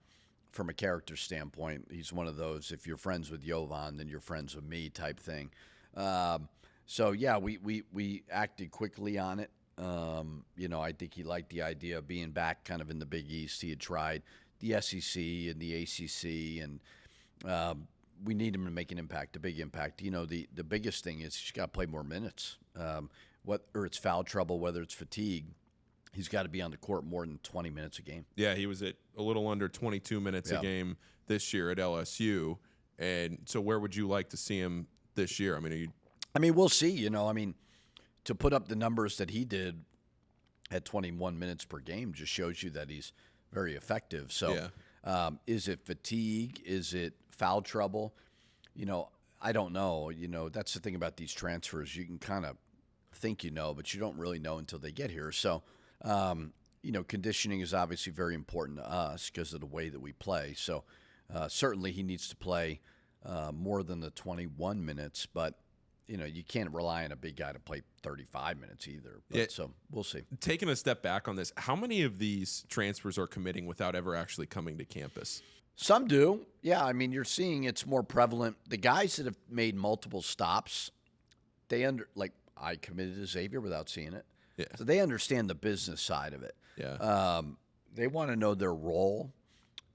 from a character standpoint, he's one of those, if you're friends with Jovan, then you're friends with me type thing. So, yeah, we acted quickly on it. I think he liked the idea of being back kind of in the Big East. He had tried the SEC and the ACC, and we need him to make an impact, a big impact. The biggest thing is he's got to play more minutes. Whether it's foul trouble, whether it's fatigue, he's got to be on the court more than 20 minutes a game. Yeah, he was at a little under 22 minutes a game this year at LSU. And so where would you like to see him this year? I mean, we'll see. To put up the numbers that he did at 21 minutes per game just shows you that he's very effective. So is it fatigue? Is it foul trouble? I don't know. That's the thing about these transfers. You can kind of think but you don't really know until they get here. So, conditioning is obviously very important to us because of the way that we play. So, certainly he needs to play more than the 21 minutes. But, you can't rely on a big guy to play 35 minutes either. But, Yeah. so we'll see. Taking a step back on this, how many of these transfers are committing without ever actually coming to campus? Some do. Yeah, I mean, you're seeing it's more prevalent. The guys that have made multiple stops, I committed to Xavier without seeing it. Yeah. So they understand the business side of it. Yeah. They want to know their role.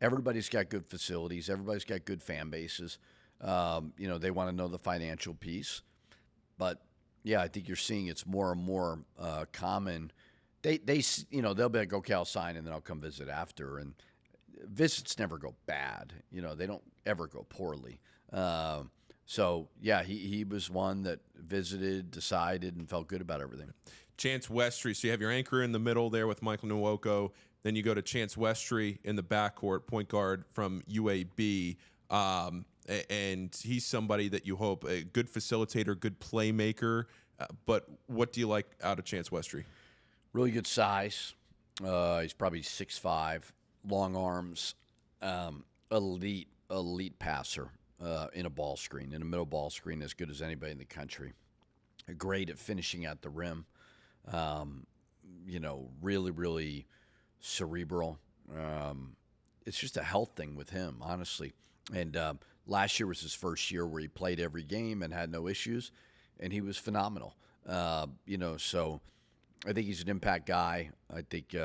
Everybody's got good facilities. Everybody's got good fan bases. They want to know the financial piece. But, yeah, I think you're seeing it's more and more common. They'll be like, okay, I'll sign, and then I'll come visit after. And visits never go bad. They don't ever go poorly. So, yeah, he was one that visited, decided, and felt good about everything. Chance Westry. So you have your anchor in the middle there with Michael Nwoko. Then you go to Chance Westry in the backcourt, point guard from UAB. And he's somebody that you hope, a good facilitator, good playmaker. But what do you like out of Chance Westry? Really good size. He's probably 6'5", long arms, elite passer in a ball screen, in a middle ball screen, as good as anybody in the country. Great at finishing at the rim. Really, really cerebral. It's just a health thing with him, honestly. And last year was his first year where he played every game and had no issues, and he was phenomenal. So I think he's an impact guy. I think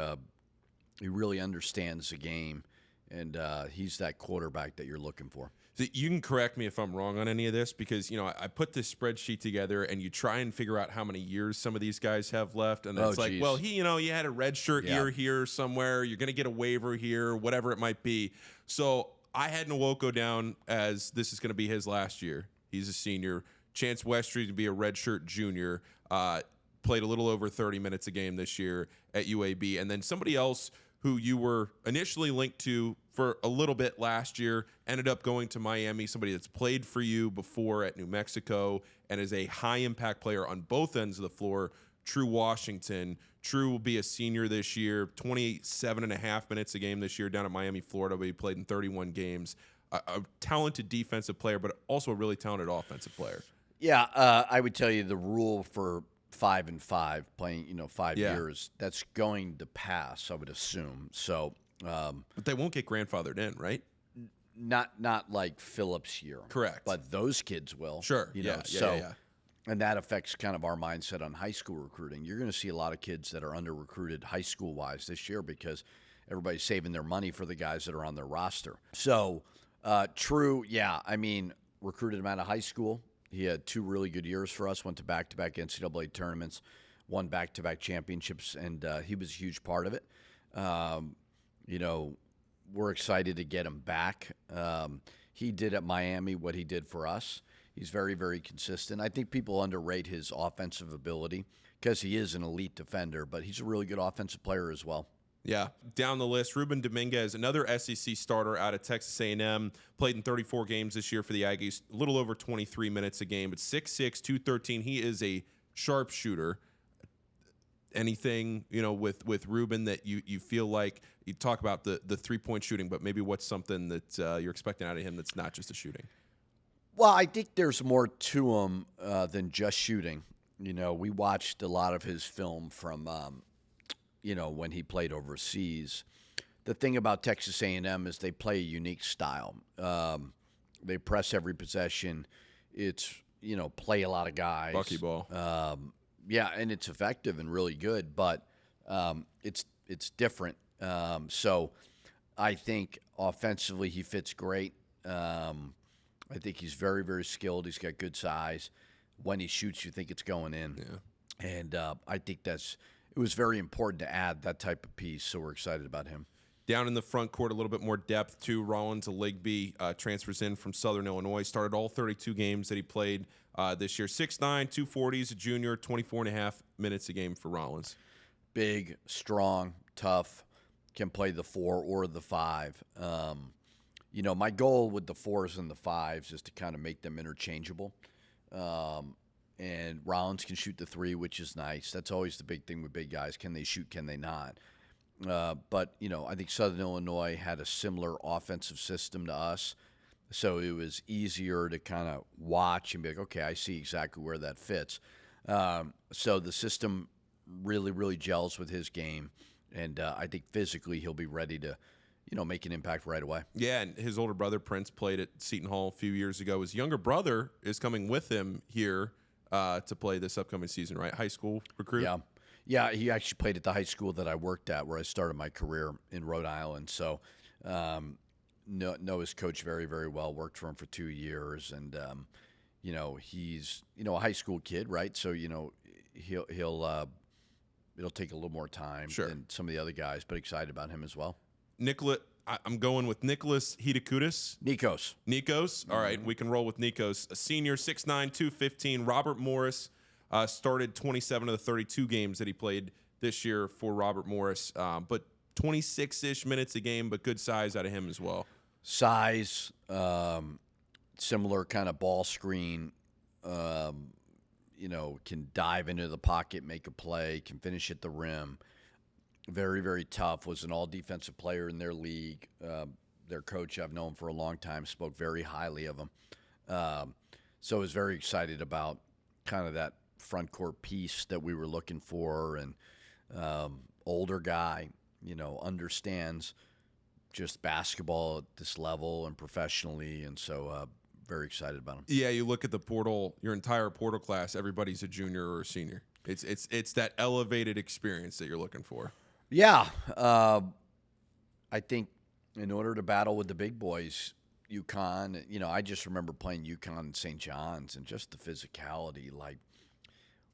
he really understands the game, and he's that quarterback that you're looking for. So you can correct me if I'm wrong on any of this, because I put this spreadsheet together and you try and figure out how many years some of these guys have left, and it's like, geez. well, he had a red shirt year here somewhere. You're going to get a waiver here, whatever it might be. So I had Nwoko down as this is going to be his last year. He's a senior. Chance Westry to be a redshirt junior. Played a little over 30 minutes a game this year at UAB, and then somebody else who you were initially linked to for a little bit last year, ended up going to Miami, somebody that's played for you before at New Mexico and is a high-impact player on both ends of the floor, True Washington. True will be a senior this year, 27.5 minutes a game this year down at Miami, Florida, but he played in 31 games. A talented defensive player, but also a really talented offensive player. Yeah, I would tell you the rule for 5 and 5, playing 5 years, that's going to pass, I would assume. So, but they won't get grandfathered in, right? Not like Phillips' year, correct? But those kids will, sure. Yeah. And that affects kind of our mindset on high school recruiting. You're going to see a lot of kids that are under recruited high school wise this year because everybody's saving their money for the guys that are on their roster. So, True, recruited him out of high school. He had 2 really good years for us, went to back-to-back NCAA tournaments, won back-to-back championships, and he was a huge part of it. We're excited to get him back. He did at Miami what he did for us. He's very, very consistent. I think people underrate his offensive ability because he is an elite defender, but he's a really good offensive player as well. Yeah, down the list, Ruben Dominguez, another SEC starter out of Texas A&M, played in 34 games this year for the Aggies, a little over 23 minutes a game, but 6'6", 213. He is a sharpshooter. Anything, with Ruben that you feel like, you talk about the three-point shooting, but maybe what's something that you're expecting out of him that's not just a shooting? Well, I think there's more to him than just shooting. We watched a lot of his film from when he played overseas. The thing about Texas A&M is they play a unique style. They press every possession. It's, play a lot of guys. Buckyball. And it's effective and really good, but it's different. So I think offensively he fits great. I think he's very, very skilled. He's got good size. When he shoots, you think it's going in. Yeah. And I think it was very important to add that type of piece, so we're excited about him. Down in the front court, a little bit more depth too. Rollins Aligby transfers in from Southern Illinois. Started all 32 games that he played this year. 6'9", 240. He's a junior, 24.5 minutes a game for Rollins. Big, strong, tough, can play the 4 or the 5. My goal with the 4s and the 5s is to kind of make them interchangeable. And Rollins can shoot the 3, which is nice. That's always the big thing with big guys. Can they shoot? Can they not? But I think Southern Illinois had a similar offensive system to us. So it was easier to kind of watch and be like, okay, I see exactly where that fits. So the system really, really gels with his game. And I think physically he'll be ready to, make an impact right away. Yeah, and his older brother Prince played at Seton Hall a few years ago. His younger brother is coming with him here to play this upcoming season, right? High school recruit? Yeah. Yeah, he actually played at the high school that I worked at where I started my career in Rhode Island. So know his coach very, very well, worked for him for 2 years. And, he's, a high school kid, right? So, he'll it'll take a little more time than some of the other guys, but excited about him as well. I'm going with Nicholas Hidakudis. Nikos. All right, we can roll with Nikos. A senior, 6'9", 215. Robert Morris started 27 of the 32 games that he played this year for Robert Morris, but 26-ish minutes a game, but good size out of him as well. Size, similar kind of ball screen, can dive into the pocket, make a play, can finish at the rim. Very, very tough. Was an all-defensive player in their league. Their coach, I've known for a long time, spoke very highly of him. So I was very excited about kind of that front court piece that we were looking for. And older guy, understands just basketball at this level and professionally. And so very excited about him. Yeah, you look at the portal, your entire portal class, everybody's a junior or a senior. It's that elevated experience that you're looking for. Yeah. I think in order to battle with the big boys, UConn, I just remember playing UConn and St. John's and just the physicality. Like,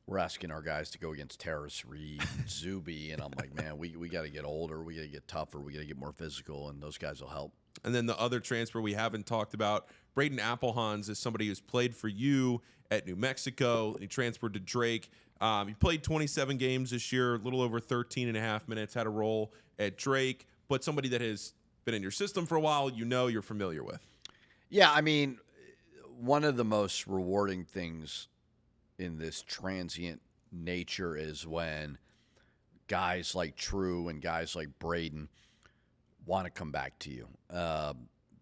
we're asking our guys to go against Terrace Reed, Zuby, and I'm like, man, we got to get older. We got to get tougher. We got to get more physical, and those guys will help. And then the other transfer we haven't talked about, Braden Applehans, is somebody who's played for you at New Mexico. He transferred to Drake. He played 27 games this year, a little over 13 and a half minutes, had a role at Drake, but somebody that has been in your system for a while, you're familiar with. Yeah, I mean, one of the most rewarding things in this transient nature is when guys like True and guys like Braden want to come back to you.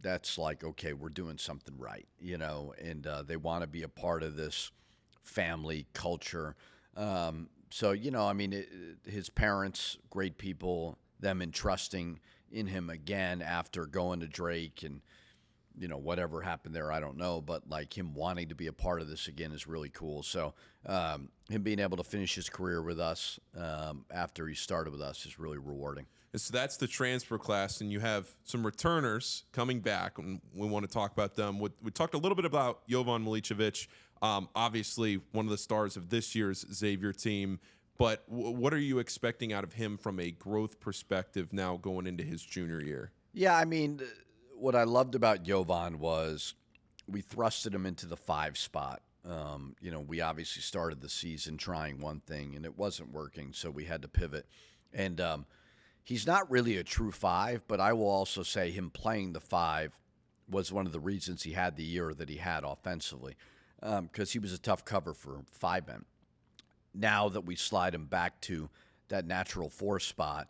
That's like, okay, we're doing something right, and they want to be a part of this family culture. So, his parents, great people, them entrusting in him again after going to Drake and, whatever happened there, I don't know. But, like, him wanting to be a part of this again is really cool. So, him being able to finish his career with us after he started with us is really rewarding. So that's the transfer class, and you have some returners coming back, and we want to talk about them. We talked a little bit about Jovan Milicevic, obviously one of the stars of this year's Xavier team, but what are you expecting out of him from a growth perspective now going into his junior year? Yeah, I mean, what I loved about Jovan was we thrusted him into the 5 spot. We obviously started the season trying one thing, and it wasn't working, so we had to pivot. And he's not really a true 5, but I will also say him playing the 5 was one of the reasons he had the year that he had offensively, because he was a tough cover for 5-men. Now that we slide him back to that natural 4 spot,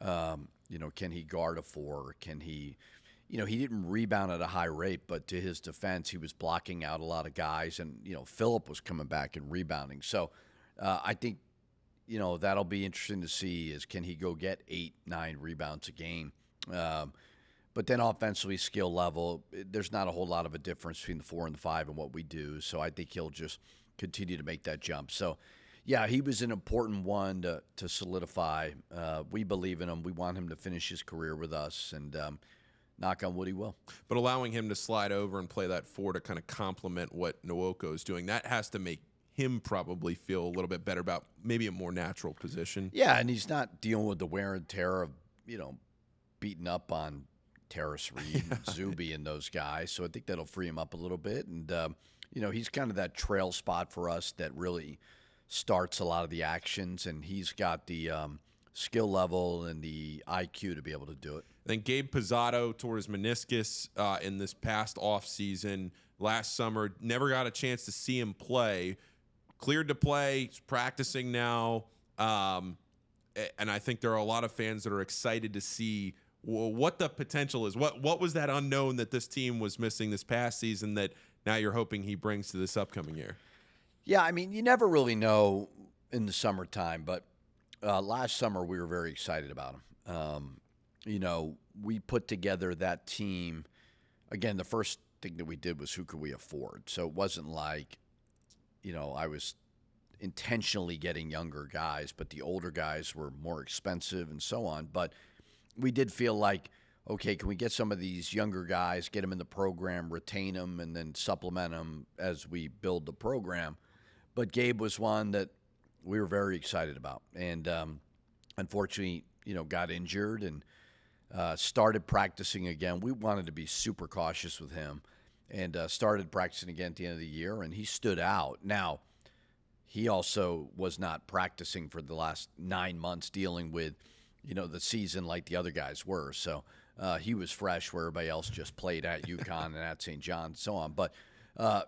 can he guard a 4? Can he, he didn't rebound at a high rate, but to his defense, he was blocking out a lot of guys, and, Phillip was coming back and rebounding. So I think, that'll be interesting to see is can he go get 8-9 rebounds a game. But then offensively, skill level, there's not a whole lot of a difference between the 4 and the 5 and what we do. So I think he'll just continue to make that jump. So, yeah, he was an important one to solidify. We believe in him. We want him to finish his career with us, and knock on wood, he will. But allowing him to slide over and play that 4 to kind of complement what Nwoko is doing, that has to make him probably feel a little bit better about maybe a more natural position. Yeah, and he's not dealing with the wear and tear of, beating up on Terrace Reed and Zuby and those guys. So I think that'll free him up a little bit. And, he's kind of that trail spot for us that really starts a lot of the actions, and he's got the skill level and the IQ to be able to do it. Then Gabe Pizzato tore his meniscus in this past offseason. Last summer, never got a chance to see him play. Cleared to play, he's practicing now, and I think there are a lot of fans that are excited to see what the potential is. What was that unknown that this team was missing this past season that now you're hoping he brings to this upcoming year? Yeah, I mean, you never really know in the summertime, but last summer we were very excited about him. We put together that team. Again, the first thing that we did was who could we afford? So it wasn't like, I was intentionally getting younger guys, but the older guys were more expensive and so on. But we did feel like, okay, can we get some of these younger guys, get them in the program, retain them, and then supplement them as we build the program? But Gabe was one that we were very excited about. And unfortunately, got injured and started practicing again. We wanted to be super cautious with him and started practicing again at the end of the year, and he stood out. Now, he also was not practicing for the last 9 months dealing with, the season like the other guys were. So he was fresh where everybody else just played at UConn and at St. John and so on. But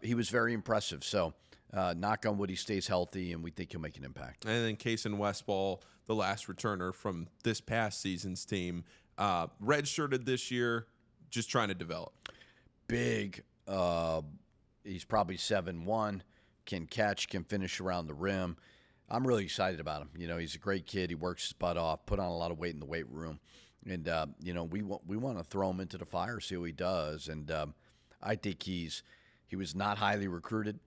he was very impressive. So knock on wood, he stays healthy, and we think he'll make an impact. And then Kason Westball, the last returner from this past season's team, redshirted this year, just trying to develop. Big. He's probably 7'1", can catch, can finish around the rim. I'm really excited about him. He's a great kid. He works his butt off, put on a lot of weight in the weight room. And, we want to throw him into the fire, see how he does. And I think he was not highly recruited.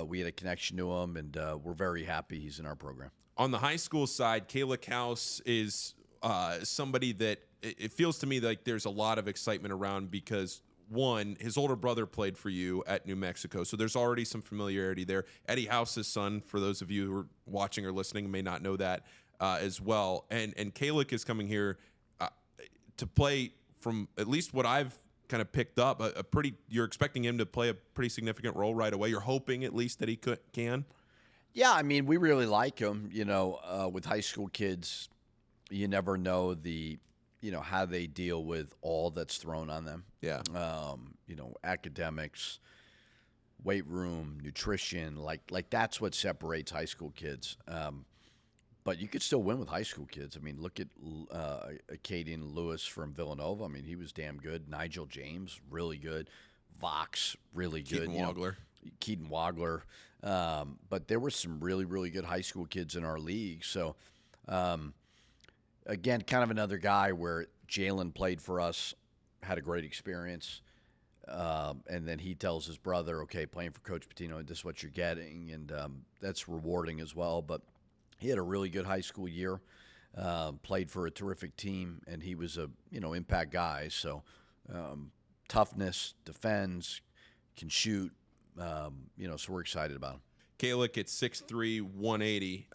We had a connection to him, and we're very happy he's in our program. On the high school side, Kayla House is somebody that it feels to me like there's a lot of excitement around because, one, his older brother played for you at New Mexico, so there's already some familiarity there. Eddie House's son, for those of you who are watching or listening, may not know that as well. And Kalick is coming here to play, from at least what I've kind of picked up, you're expecting him to play a pretty significant role right away. You're hoping at least that he can. Yeah, I mean, we really like him. With high school kids, you never know how they deal with all that's thrown on them. Yeah. Academics, weight room, nutrition, like that's what separates high school kids. But you could still win with high school kids. I mean, look at Caden Lewis from Villanova. I mean, he was damn good. Nigel James, really good. Vox, really good. Keaton Wagler. But there were some really, really good high school kids in our league. So, again, kind of another guy where Jalen played for us, had a great experience. And then he tells his brother, okay, playing for Coach Pitino, this is what you're getting. And that's rewarding as well. But he had a really good high school year, played for a terrific team, and he was a, impact guy. So toughness, defends, can shoot, so we're excited about him. Kalick at 6'3", 180,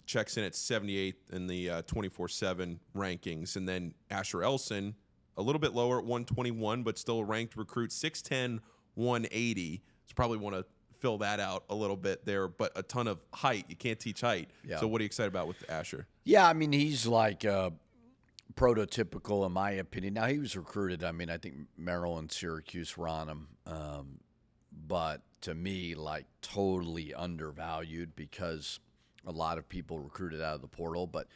checks in at 78th in the 24/7 rankings. And then Asher Elson, a little bit lower at 121, but still a ranked recruit, 6'10", 180. So probably want to fill that out a little bit there, but a ton of height. You can't teach height. Yeah. So what are you excited about with Asher? Yeah, I mean, he's like prototypical in my opinion. Now, he was recruited. I mean, I think Merrill and Syracuse were on him. But to me, like totally undervalued because a lot of people recruited out of the portal. But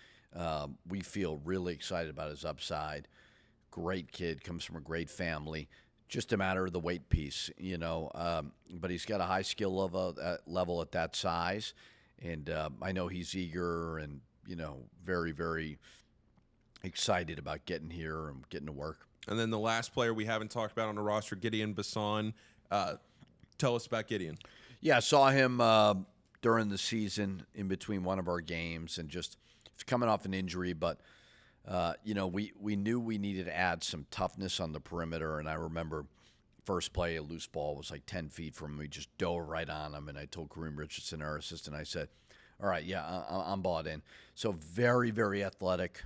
we feel really excited about his upside. Great kid, comes from a great family. Just a matter of the weight piece, but he's got a high skill level at that size. And I know he's eager and, very, very excited about getting here and getting to work. And then the last player we haven't talked about on the roster, Gideon Basson. Tell us about Gideon. Yeah, I saw him during the season in between one of our games and just coming off an injury, but we knew we needed to add some toughness on the perimeter, and I remember first play, a loose ball was like 10 feet from him. We just dove right on him, and I told Kareem Richardson, our assistant, I said, all right, yeah, I'm bought in. So very, very athletic,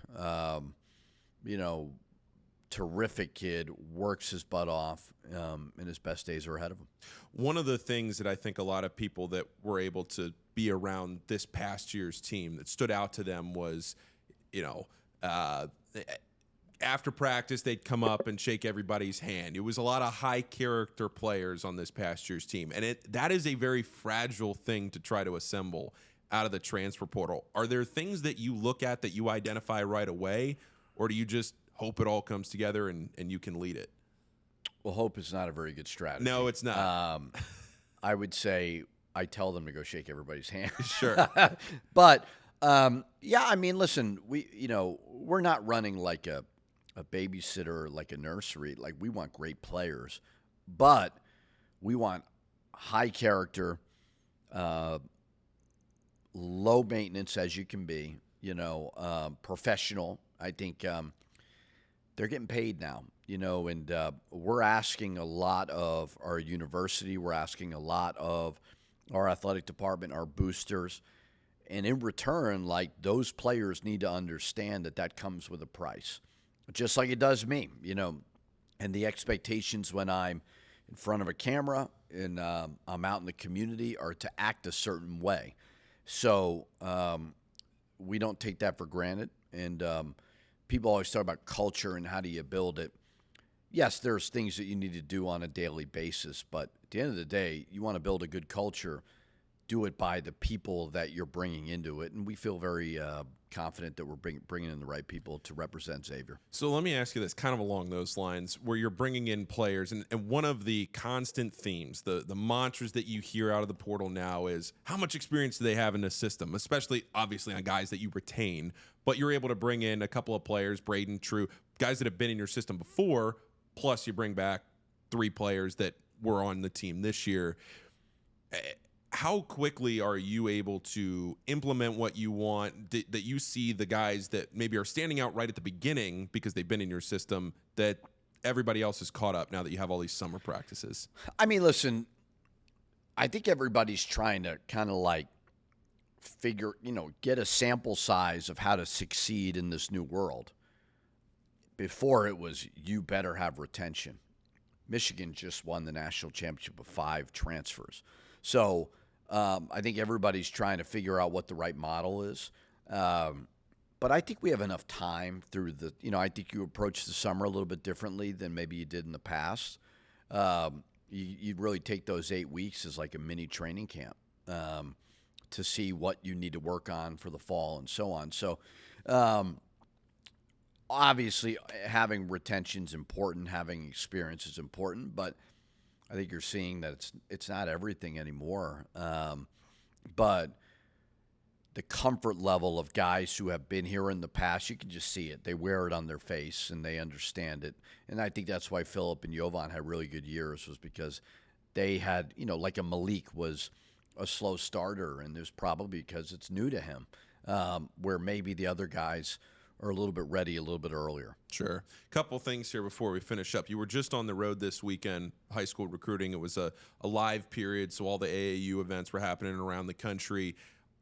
terrific kid, works his butt off, and his best days are ahead of him. One of the things that I think a lot of people that were able to be around this past year's team that stood out to them was, after practice, they'd come up and shake everybody's hand. It was a lot of high-character players on this past year's team, and that is a very fragile thing to try to assemble out of the transfer portal. Are there things that you look at that you identify right away, or do you just hope it all comes together and you can lead it? Well, hope is not a very good strategy. No, it's not. I would say I tell them to go shake everybody's hand. Sure. But yeah, I mean, listen, we're not running like a babysitter, like a nursery. Like, we want great players, but we want high character, low maintenance as you can be, professional. I think they're getting paid now, and we're asking a lot of our university. We're asking a lot of our athletic department, our boosters. And in return, like, those players need to understand that comes with a price, just like it does me, and the expectations when I'm in front of a camera and I'm out in the community are to act a certain way. So we don't take that for granted. And people always talk about culture and how do you build it. Yes, there's things that you need to do on a daily basis, but at the end of the day, you want to build a good culture, do it by the people that you're bringing into it. And we feel very confident that we're bringing in the right people to represent Xavier. So let me ask you this, kind of along those lines, where you're bringing in players, and one of the constant themes, the mantras that you hear out of the portal now is how much experience do they have in the system, especially obviously on guys that you retain, but you're able to bring in a couple of players, Braden, True, guys that have been in your system before, plus you bring back 3 players that were on the team this year. How quickly are you able to implement what you want, that you see the guys that maybe are standing out right at the beginning because they've been in your system, that everybody else is caught up now that you have all these summer practices? I mean, listen, I think everybody's trying to kind of like figure, get a sample size of how to succeed in this new world. Before it was, you better have retention. Michigan just won the national championship with 5 transfers. So I think everybody's trying to figure out what the right model is. But I think we have enough time through I think you approach the summer a little bit differently than maybe you did in the past. You'd really take those 8 weeks as like a mini training camp to see what you need to work on for the fall and so on. So obviously having retention is important, having experience is important, but I think you're seeing that it's not everything anymore. But the comfort level of guys who have been here in the past, you can just see it. They wear it on their face and they understand it. And I think that's why Phillip and Jovan had really good years, was because they had, like a Malik was a slow starter, and there's probably because it's new to him, where maybe the other guys are a little bit ready a little bit earlier. Sure. Couple things here before we finish up. You were just on the road this weekend, high school recruiting. It was a live period, so all the AAU events were happening around the country.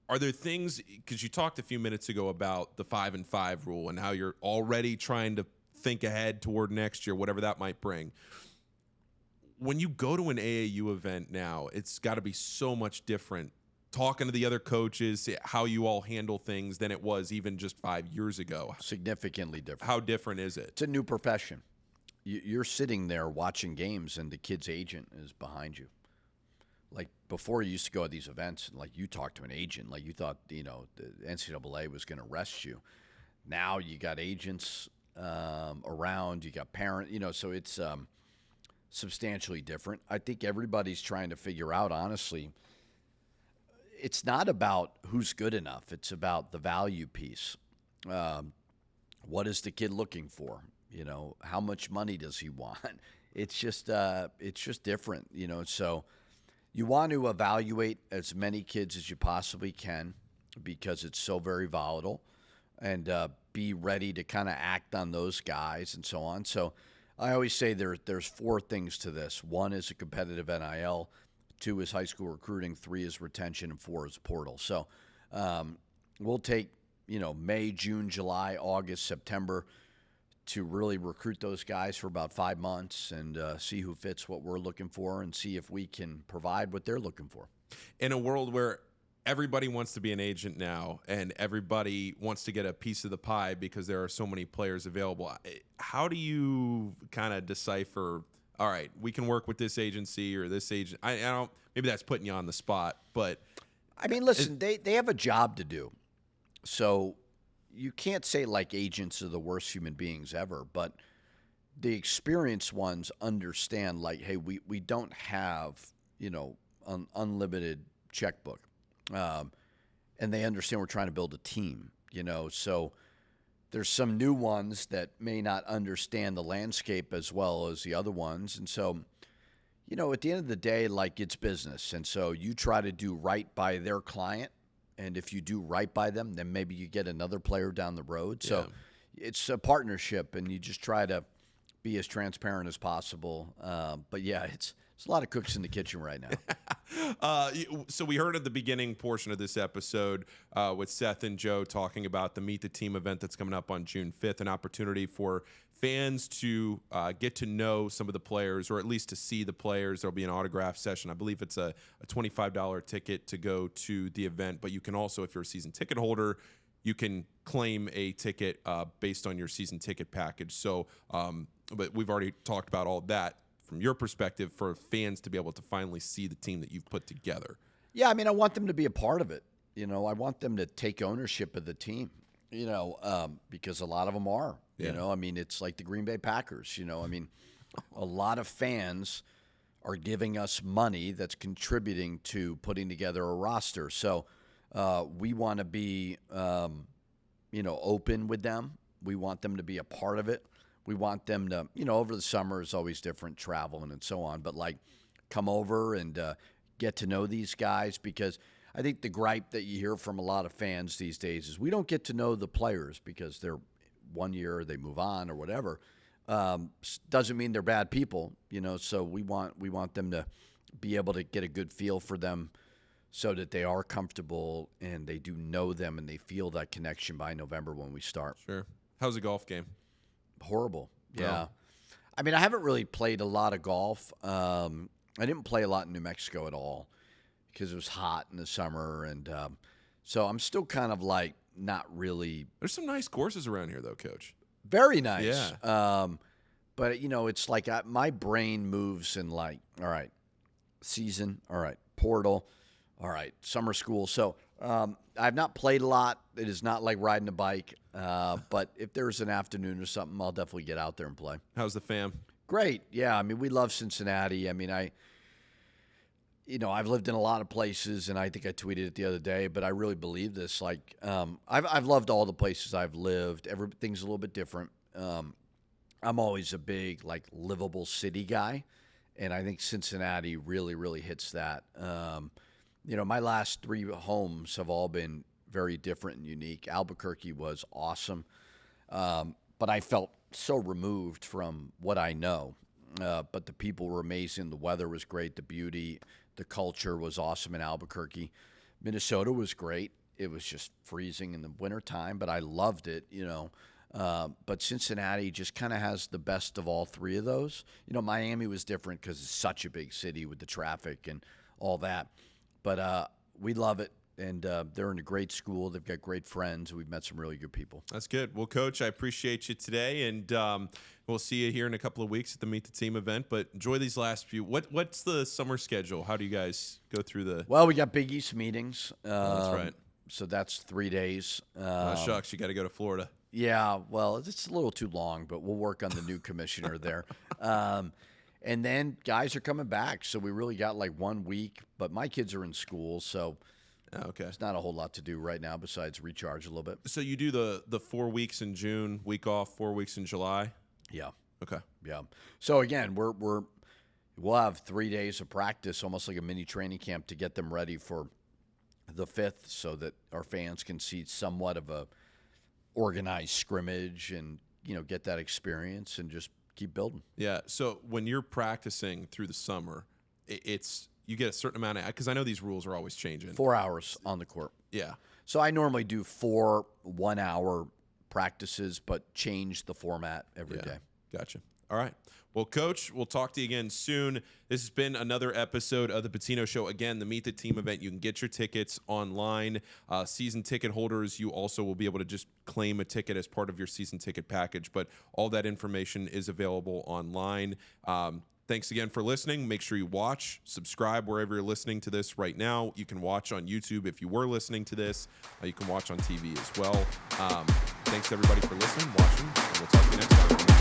Are there things, because you talked a few minutes ago about the 5-and-5 rule and how you're already trying to think ahead toward next year, whatever that might bring. When you go to an AAU event now, it's got to be so much different, talking to the other coaches, how you all handle things, than it was even just 5 years ago. Significantly different. How different is it? It's a new profession. You're sitting there watching games, and the kid's agent is behind you. Like, before, you used to go to these events, and like, you talked to an agent, like you thought, the NCAA was going to arrest you. Now you got agents around, you got parents, so it's substantially different. I think everybody's trying to figure out, honestly, it's not about who's good enough. It's about the value piece. What is the kid looking for? How much money does he want? It's just different, so you want to evaluate as many kids as you possibly can, because it's so very volatile, and be ready to kind of act on those guys and so on. So I always say there's 4 things to this. 1 is a competitive NIL, 2 is high school recruiting, 3 is retention, and 4 is portal. So we'll take, May, June, July, August, September to really recruit those guys for about 5 months and see who fits what we're looking for and see if we can provide what they're looking for. In a world where everybody wants to be an agent now and everybody wants to get a piece of the pie because there are so many players available, how do you kind of decipher, all right, we can work with this agency or this agent? I don't, maybe that's putting you on the spot, but I mean, listen, they have a job to do. So you can't say like agents are the worst human beings ever, but the experienced ones understand like, hey, we don't have, an unlimited checkbook. And they understand we're trying to build a team, so there's some new ones that may not understand the landscape as well as the other ones. And so, at the end of the day, like, it's business. And so you try to do right by their client. And if you do right by them, then maybe you get another player down the road. So it's a partnership, and you just try to be as transparent as possible. But yeah, it's a lot of cooks in the kitchen right now. So we heard at the beginning portion of this episode with Seth and Joe talking about the Meet the Team event that's coming up on June 5th, an opportunity for fans to get to know some of the players, or at least to see the players. There'll be an autograph session. I believe it's a $25 ticket to go to the event, but you can also, if you're a season ticket holder, you can claim a ticket based on your season ticket package. So, but we've already talked about all that from your perspective for fans to be able to finally see the team that you've put together. Yeah, I mean, I want them to be a part of it. I want them to take ownership of the team, because a lot of them are. I mean, it's like the Green Bay Packers, I mean, a lot of fans are giving us money that's contributing to putting together a roster. So we want to be, open with them. We want them to be a part of it. We want them to, over the summer is always different, traveling and so on, but like come over and get to know these guys, because I think the gripe that you hear from a lot of fans these days is we don't get to know the players because they're 1 year, they move on or whatever. Doesn't mean they're bad people, so we want them to be able to get a good feel for them so that they are comfortable and they do know them and they feel that connection by November when we start. Sure. How's the golf game? Horrible. Yeah. No. I mean, I haven't really played a lot of golf. I didn't play a lot in New Mexico at all because it was hot in the summer. And so I'm still kind of like not really. There's some nice courses around here, though, Coach. Very nice. Yeah. But, it's like my brain moves in like, all right, season, all right, portal, all right, summer school. So I've not played a lot. It is not like riding a bike. But if there's an afternoon or something, I'll definitely get out there and play. How's the fam? Great. Yeah, I mean, we love Cincinnati. I mean, I've lived in a lot of places, and I think I tweeted it the other day, but I really believe this. Like, I've loved all the places I've lived. Everything's a little bit different. I'm always a big, like, livable city guy, and I think Cincinnati really, really hits that. My last 3 homes have all been very different and unique. Albuquerque was awesome, but I felt so removed from what I know. But the people were amazing. The weather was great. The beauty, the culture was awesome in Albuquerque. Minnesota was great. It was just freezing in the wintertime, but I loved it, But Cincinnati just kind of has the best of all 3 of those. Miami was different because it's such a big city with the traffic and all that. But we love it. And they're in a great school. They've got great friends. We've met some really good people. That's good. Well, Coach, I appreciate you today, and we'll see you here in a couple of weeks at the Meet the Team event. But enjoy these last few. What's the summer schedule? How do you guys go through the? Well, we got Big East meetings. That's right. So that's 3 days. Shucks, you got to go to Florida. Yeah, well, it's a little too long, but we'll work on the new commissioner there. And then guys are coming back, so we really got like 1 week. But my kids are in school, so. Okay. There's not a whole lot to do right now besides recharge a little bit. So you do the 4 weeks in June, week off, 4 weeks in July? Yeah. Okay. Yeah. So again, we'll have 3 days of practice, almost like a mini training camp, to get them ready for the 5th, so that our fans can see somewhat of a organized scrimmage and get that experience and just keep building. Yeah. So when you're practicing through the summer, you get a certain amount of, because I know these rules are always changing. 4 hours on the court. Yeah. So I normally do 4 1-hour practices, but change the format every day. Gotcha. All right. Well, Coach, we'll talk to you again soon. This has been another episode of the Pitino Show. Again, the Meet the Team event. You can get your tickets online. Season ticket holders, you also will be able to just claim a ticket as part of your season ticket package, but all that information is available online. Thanks again for listening. Make sure you watch, subscribe wherever you're listening to this right now. You can watch on YouTube if you were listening to this. You can watch on TV as well. Thanks everybody for listening, watching, and we'll talk to you next time.